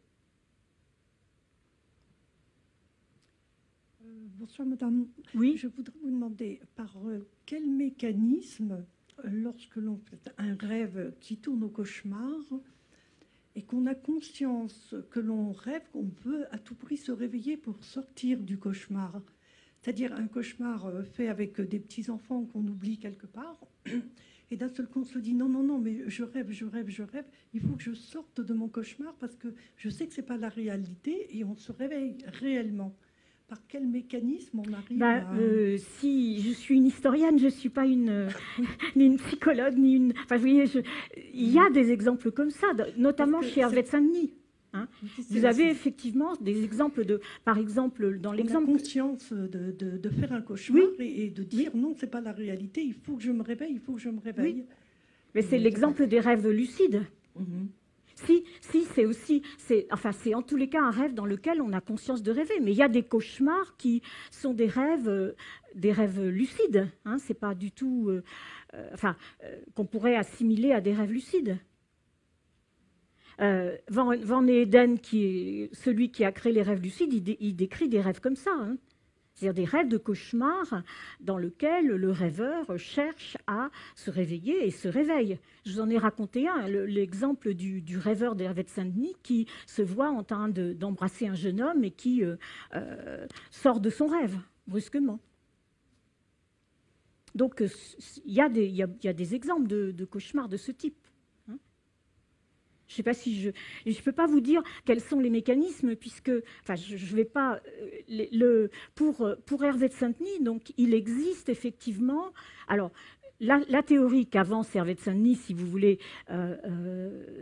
Bonsoir madame. Oui. Je voudrais vous demander par quel mécanisme, lorsque l'on fait un rêve qui tourne au cauchemar et qu'on a conscience que l'on rêve, qu'on peut à tout prix se réveiller pour sortir du cauchemar. C'est-à-dire un cauchemar fait avec des petits-enfants qu'on oublie quelque part. Et d'un seul coup, on se dit non, non, non, mais je rêve. Il faut que je sorte de mon cauchemar parce que je sais que ce n'est pas la réalité et on se réveille réellement. Par quel mécanisme on arrive à... Si je suis une historienne, je ne suis pas ni une psychologue, ni une... Enfin, vous voyez, il y a des exemples comme ça, notamment chez Hervé de Saint-Denis. Hein. Vous avez effectivement des exemples de... Par exemple, dans l'exemple... On a conscience de faire un cauchemar et de dire non, ce n'est pas la réalité, il faut que je me réveille, Oui. Mais c'est l'exemple des rêves lucides. Si, c'est aussi, c'est en tous les cas un rêve dans lequel on a conscience de rêver. Mais il y a des cauchemars qui sont des rêves lucides. Hein, c'est pas du tout, qu'on pourrait assimiler à des rêves lucides. Van Eeden, qui est celui qui a créé les rêves lucides, il décrit des rêves comme ça. Hein. C'est-à-dire des rêves de cauchemar dans lesquels le rêveur cherche à se réveiller et se réveille. Je vous en ai raconté un, l'exemple du rêveur d'Hervé de Saint-Denis qui se voit en train d'embrasser un jeune homme et qui sort de son rêve brusquement. Donc il y a des exemples de cauchemars de ce type. Je ne sais pas si je ne peux pas vous dire quels sont les mécanismes, puisque enfin, je ne vais pas. Pour Hervé de Saint-Denis, donc, il existe effectivement. Alors, la théorie qu'avance Hervé de Saint-Denis, si vous voulez,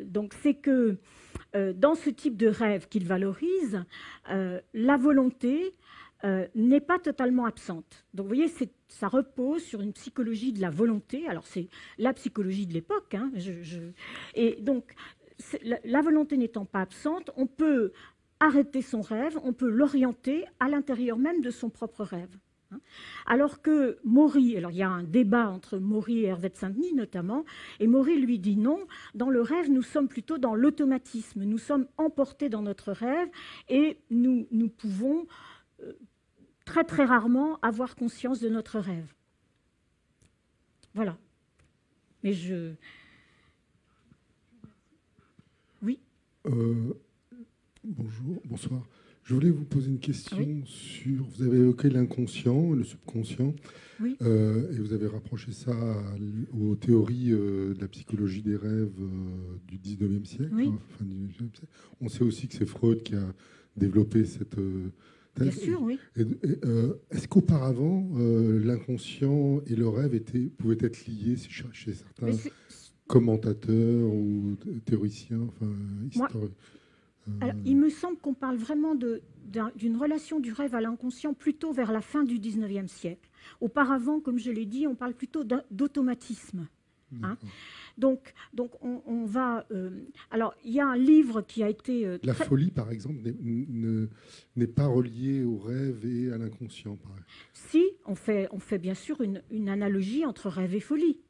donc, c'est que dans ce type de rêve qu'il valorise, la volonté n'est pas totalement absente. Donc, vous voyez, ça repose sur une psychologie de la volonté. Alors, c'est la psychologie de l'époque. Hein, et donc, la volonté n'étant pas absente, on peut arrêter son rêve, on peut l'orienter à l'intérieur même de son propre rêve. Alors que Maury, alors il y a un débat entre Maury et Hervé de Saint-Denis notamment, et Maury lui dit non, dans le rêve nous sommes plutôt dans l'automatisme, nous sommes emportés dans notre rêve et nous pouvons très très rarement avoir conscience de notre rêve. Voilà. Mais Oui. Bonjour, bonsoir. Je voulais vous poser une question sur... Vous avez évoqué l'inconscient, le subconscient, oui. Et vous avez rapproché ça aux théories de la psychologie des rêves du 19e siècle. Oui. Fin du 19e siècle. On sait aussi que c'est Freud qui a développé cette... Bien sûr, oui. Est-ce qu'auparavant, l'inconscient et le rêve pouvaient être liés chez certains commentateurs ou théoriciens, enfin, historiens? Alors, il me semble qu'on parle vraiment d'une relation du rêve à l'inconscient plutôt vers la fin du 19e siècle. Auparavant, comme je l'ai dit, on parle plutôt d'automatisme. Hein. Donc on va... alors, il y a un livre qui a été... La folie, par exemple, n'est pas reliée au rêve et à l'inconscient, pareil. Si, on fait bien sûr une analogie entre rêve et folie.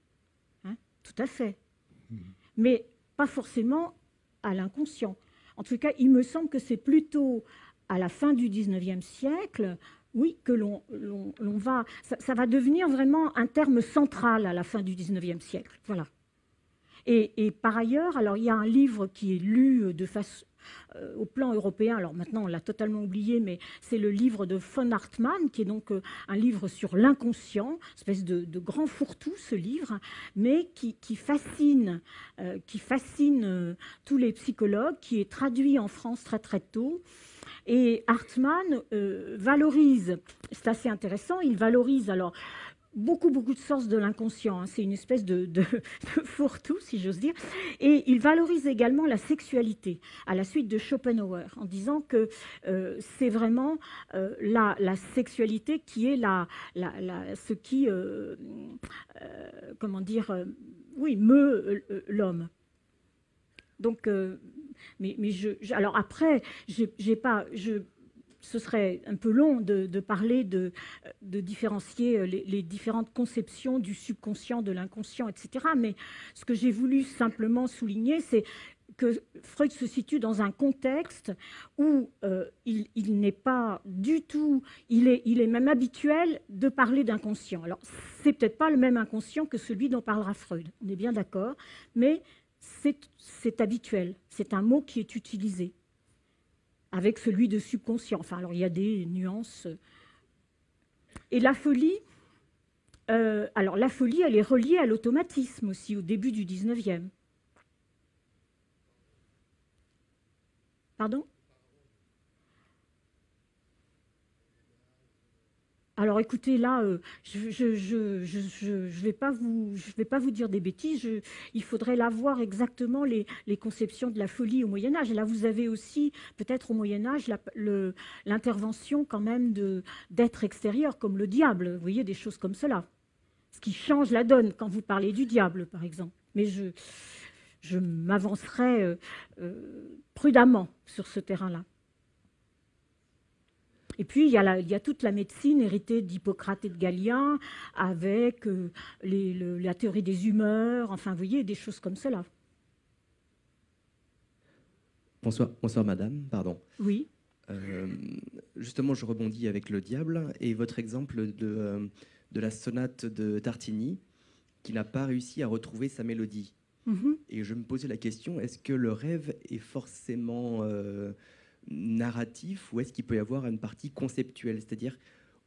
Hein, tout à fait. Mais pas forcément à l'inconscient. En tout cas, il me semble que c'est plutôt à la fin du 19e siècle, oui, que l'on va... Ça va devenir vraiment un terme central à la fin du 19e siècle. Voilà. Et par ailleurs, alors il y a un livre qui est lu de façon... au plan européen, alors maintenant on l'a totalement oublié, mais c'est le livre de von Hartmann, qui est donc un livre sur l'inconscient, espèce de grand fourre-tout ce livre, mais qui fascine tous les psychologues, qui est traduit en France très très tôt. Et Hartmann valorise, c'est assez intéressant, il valorise alors beaucoup de sources de l'inconscient, hein. C'est une espèce de fourre-tout, si j'ose dire. Et il valorise également la sexualité, à la suite de Schopenhauer, en disant que c'est vraiment la sexualité qui est ce qui, comment dire, oui, meut l'homme. Donc, alors après, ce serait un peu long de parler de différencier les différentes conceptions du subconscient, de l'inconscient, etc. Mais ce que j'ai voulu simplement souligner, c'est que Freud se situe dans un contexte où il n'est pas du tout, il est même habituel de parler d'inconscient. Alors, c'est peut-être pas le même inconscient que celui dont parlera Freud, on est bien d'accord, mais c'est habituel, c'est un mot qui est utilisé avec celui de subconscient. Enfin, alors il y a des nuances. Et la folie, alors la folie, elle est reliée à l'automatisme aussi, au début du 19e. Pardon ? Alors écoutez, là, je vais pas vous dire des bêtises. Il faudrait là voir exactement les conceptions de la folie au Moyen-Âge. Et là, vous avez aussi, peut-être au Moyen-Âge, l'intervention quand même d'êtres extérieurs, comme le diable. Vous voyez, des choses comme cela. Ce qui change la donne quand vous parlez du diable, par exemple. Mais je m'avancerai prudemment sur ce terrain-là. Et puis, il y a toute la médecine héritée d'Hippocrate et de Galien, avec la théorie des humeurs, enfin, vous voyez, des choses comme cela. Bonsoir madame, pardon. Oui. Justement, je rebondis avec le diable et votre exemple de la sonate de Tartini qui n'a pas réussi à retrouver sa mélodie. Et je me posais la question, est-ce que le rêve est forcément narratif ou est-ce qu'il peut y avoir une partie conceptuelle? C'est-à-dire,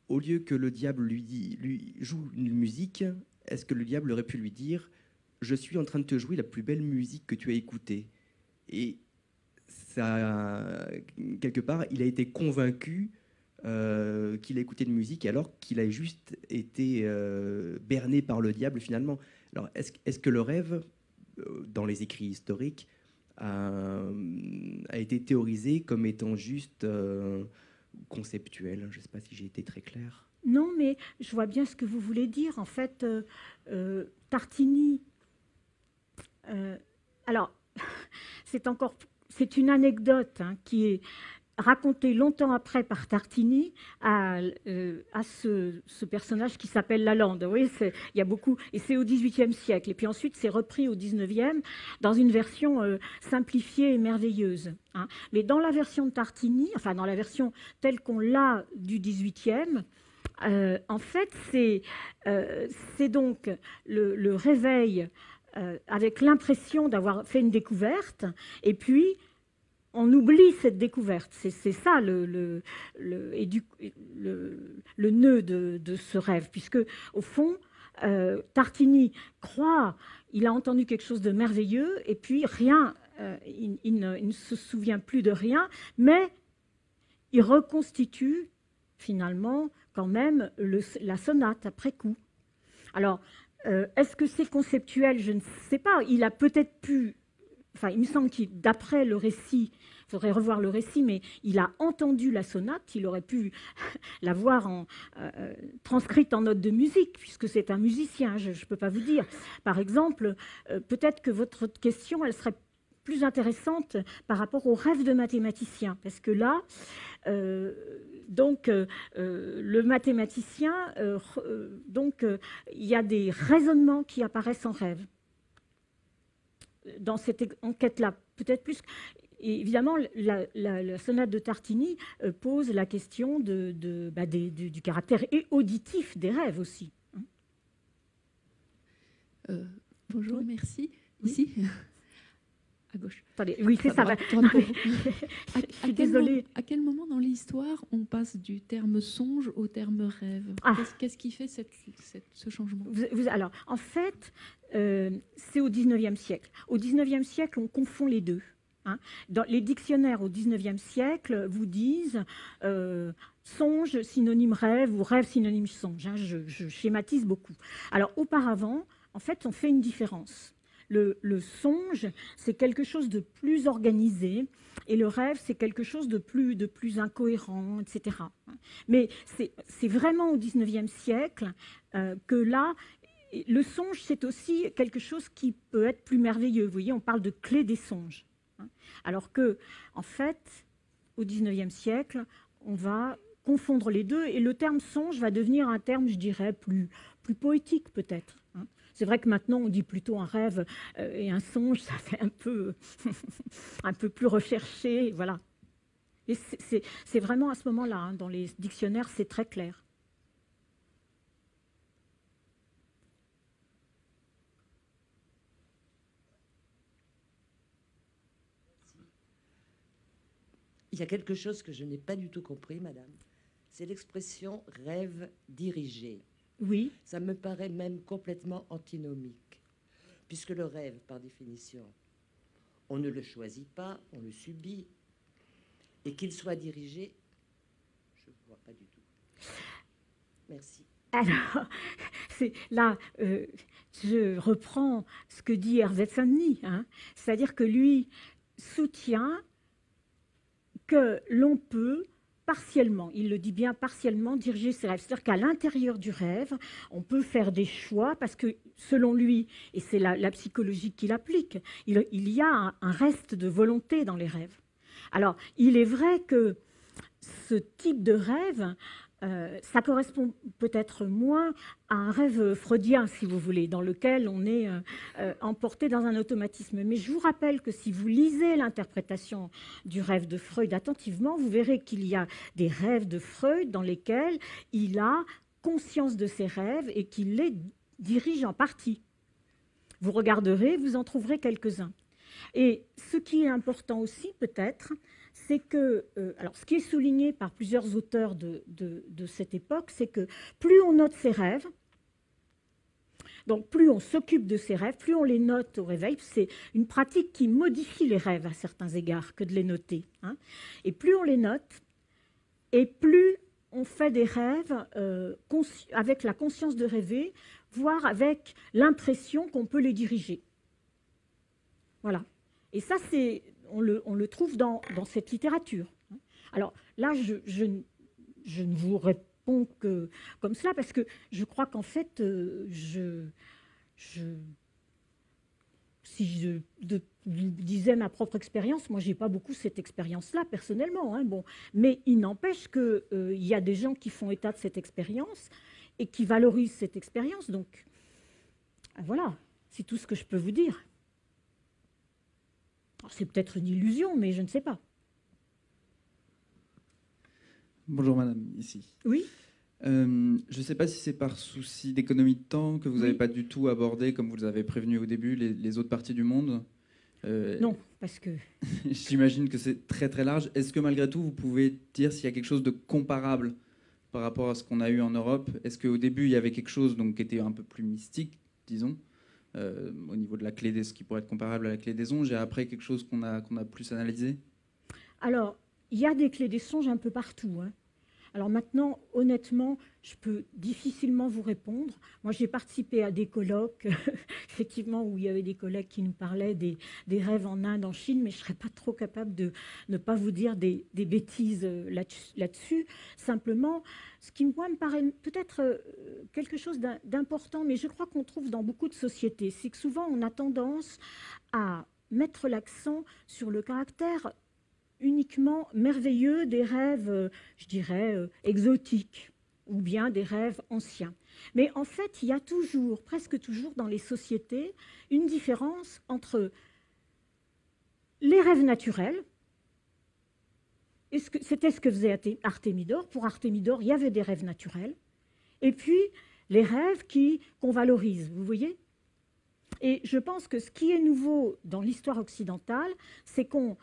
au lieu que le diable lui joue une musique, est-ce que le diable aurait pu lui dire « Je suis en train de te jouer la plus belle musique que tu as écoutée » Et ça, quelque part, il a été convaincu qu'il a écouté de musique alors qu'il a juste été berné par le diable finalement. Alors, est-ce que le rêve, dans les écrits historiques, a été théorisé comme étant juste conceptuel? Je ne sais pas si j'ai été très clair. Non, mais je vois bien ce que vous voulez dire. En fait, Tartini... alors, c'est une anecdote qui est racontée longtemps après par Tartini à ce personnage qui s'appelle Lalande. Oui, il y a beaucoup, et c'est au XVIIIe siècle. Et puis ensuite, c'est repris au XIXe dans une version simplifiée et merveilleuse. Mais dans la version de Tartini, enfin dans la version telle qu'on l'a du XVIIIe, en fait, c'est donc le réveil avec l'impression d'avoir fait une découverte, et puis on oublie cette découverte. C'est ça le nœud de ce rêve, puisque au fond, Tartini croit, il a entendu quelque chose de merveilleux, et puis rien, il ne se souvient plus de rien, mais il reconstitue finalement quand même la sonate après coup. Alors, est-ce que c'est conceptuel? Je ne sais pas. Il a peut-être pu... Enfin, il me semble que d'après le récit, il faudrait revoir le récit, mais il a entendu la sonate, il aurait pu la voir transcrite en notes de musique, puisque c'est un musicien, je ne peux pas vous dire. Par exemple, peut-être que votre question, elle serait plus intéressante par rapport au rêve de mathématicien, parce que là, le mathématicien, il y a des raisonnements qui apparaissent en rêve. Dans cette enquête-là, peut-être plus. Et évidemment, la sonate de Tartini pose la question du caractère auditif des rêves aussi. Bonjour, merci. Oui. Ici à gauche. Attendez, oui, c'est ça. Je suis désolée. À quel moment dans l'histoire on passe du terme songe au terme rêve? Qu'est-ce qui fait ce changement? Alors, en fait, c'est au XIXe siècle. Au XIXe siècle, on confond les deux. Dans les dictionnaires au XIXe siècle vous disent songe synonyme rêve ou rêve synonyme songe. Je schématise beaucoup. Alors, auparavant, en fait, on fait une différence. Le songe, c'est quelque chose de plus organisé, et le rêve, c'est quelque chose de plus incohérent, etc. Mais c'est vraiment au XIXe siècle que là, le songe, c'est aussi quelque chose qui peut être plus merveilleux. Vous voyez, on parle de clé des songes. Alors que, en fait, au XIXe siècle, on va confondre les deux, et le terme songe va devenir un terme, je dirais, plus poétique peut-être. C'est vrai que maintenant, on dit plutôt un rêve et un songe, ça fait un peu plus recherché, voilà. Et c'est vraiment à ce moment-là, dans les dictionnaires, c'est très clair. Il y a quelque chose que je n'ai pas du tout compris, madame. C'est l'expression « rêve dirigé ». Oui. Ça me paraît même complètement antinomique, puisque le rêve, par définition, on ne le choisit pas, on le subit, et qu'il soit dirigé, je ne vois pas du tout. Merci. Alors, là, je reprends ce que dit Hervé Sandny, c'est-à-dire que lui soutient que l'on peut partiellement, il le dit bien, partiellement diriger ses rêves. C'est-à-dire qu'à l'intérieur du rêve, on peut faire des choix parce que, selon lui, et c'est la psychologie qu'il applique, il y a un reste de volonté dans les rêves. Alors, il est vrai que ce type de rêve ça correspond peut-être moins à un rêve freudien, si vous voulez, dans lequel on est emporté dans un automatisme. Mais je vous rappelle que si vous lisez l'interprétation du rêve de Freud attentivement, vous verrez qu'il y a des rêves de Freud dans lesquels il a conscience de ses rêves et qu'il les dirige en partie. Vous regarderez, vous en trouverez quelques-uns. Et ce qui est important aussi, peut-être, c'est que, alors ce qui est souligné par plusieurs auteurs de cette époque, c'est que plus on note ses rêves, donc plus on s'occupe de ses rêves, plus on les note au réveil, c'est une pratique qui modifie les rêves à certains égards que de les noter, hein. Et plus on les note, et plus on fait des rêves avec la conscience de rêver, voire avec l'impression qu'on peut les diriger. Voilà. Et ça, on le trouve dans cette littérature. Alors là, je ne vous réponds que comme cela, parce que je crois qu'en fait, si je vous disais ma propre expérience, moi, je n'ai pas beaucoup cette expérience-là, personnellement. Hein, bon. Mais il n'empêche qu'il y a des gens qui font état de cette expérience et qui valorisent cette expérience. Donc, voilà, c'est tout ce que je peux vous dire. C'est peut-être une illusion, mais je ne sais pas. Bonjour madame, ici. Oui. Je ne sais pas si c'est par souci d'économie de temps que vous n'avez pas du tout abordé, comme vous les avez prévenus au début, les autres parties du monde. Non, parce que... J'imagine que c'est très très large. Est-ce que malgré tout, vous pouvez dire s'il y a quelque chose de comparable par rapport à ce qu'on a eu en Europe? Est-ce qu'au début, il y avait quelque chose donc, qui était un peu plus mystique, disons, au niveau de la clé ce qui pourrait être comparable à la clé des songes, et après quelque chose qu'on a plus analysé? Alors, il y a des clés des songes un peu partout, hein. Alors maintenant, honnêtement, je peux difficilement vous répondre. Moi, j'ai participé à des colloques, effectivement, où il y avait des collègues qui nous parlaient des rêves en Inde, en Chine, mais je ne serais pas trop capable de ne pas vous dire des bêtises là-dessus. Simplement, ce qui, moi, me paraît peut-être quelque chose d'important, mais je crois qu'on trouve dans beaucoup de sociétés, c'est que souvent, on a tendance à mettre l'accent sur le caractère uniquement merveilleux des rêves, je dirais, exotiques, ou bien des rêves anciens. Mais en fait, il y a toujours, presque toujours dans les sociétés, une différence entre les rêves naturels, c'était ce que faisait Artémidore. Pour Artémidore, il y avait des rêves naturels, et puis les rêves qu'on valorise, vous voyez? Et je pense que ce qui est nouveau dans l'histoire occidentale, c'est qu'on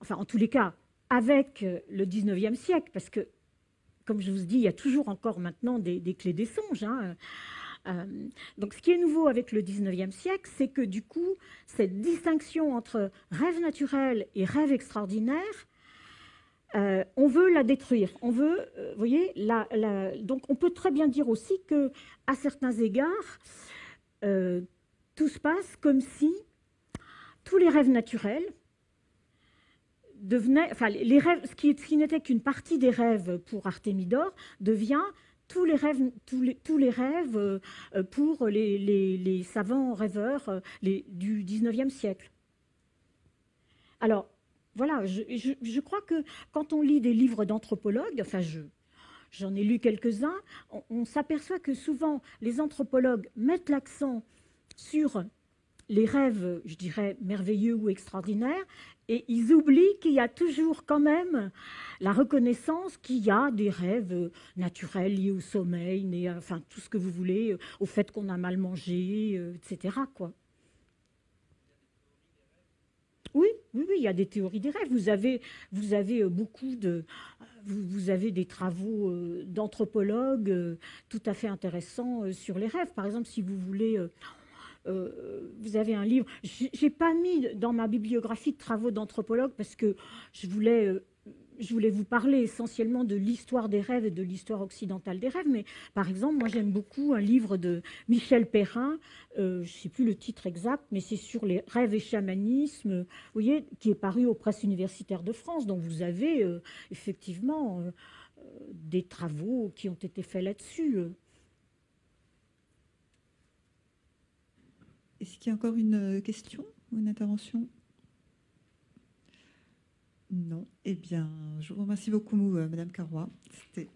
enfin, en tous les cas, avec le 19e siècle, parce que, comme je vous dis, il y a toujours encore maintenant des clés des songes. Hein. Donc, ce qui est nouveau avec le 19e siècle, c'est que, du coup, cette distinction entre rêve naturel et rêve extraordinaire, on veut la détruire. On veut, vous voyez, donc on peut très bien dire aussi qu'à certains égards, tout se passe comme si tous les rêves naturels devenait, enfin, les rêves, ce qui n'était qu'une partie des rêves pour Artémidore devient tous les rêves pour les savants rêveurs du 19e siècle. Alors, voilà, je crois que quand on lit des livres d'anthropologues, enfin, j'en ai lu quelques-uns, on s'aperçoit que souvent, les anthropologues mettent l'accent sur les rêves, je dirais, merveilleux ou extraordinaires, et ils oublient qu'il y a toujours quand même la reconnaissance qu'il y a des rêves naturels liés au sommeil, enfin tout ce que vous voulez, au fait qu'on a mal mangé, etc. quoi. Oui, il y a des théories des rêves. Vous avez beaucoup de... Vous avez des travaux d'anthropologues tout à fait intéressants sur les rêves. Par exemple, si vous voulez... vous avez un livre, je n'ai pas mis dans ma bibliographie de travaux d'anthropologue parce que je voulais vous parler essentiellement de l'histoire des rêves et de l'histoire occidentale des rêves, mais par exemple, moi j'aime beaucoup un livre de Michel Perrin, je ne sais plus le titre exact, mais c'est sur les rêves et chamanisme, vous voyez, qui est paru aux presses universitaires de France, donc vous avez effectivement des travaux qui ont été faits là-dessus. Est-ce qu'il y a encore une question ou une intervention? Non. Eh bien, je vous remercie beaucoup, Madame Carrois. C'était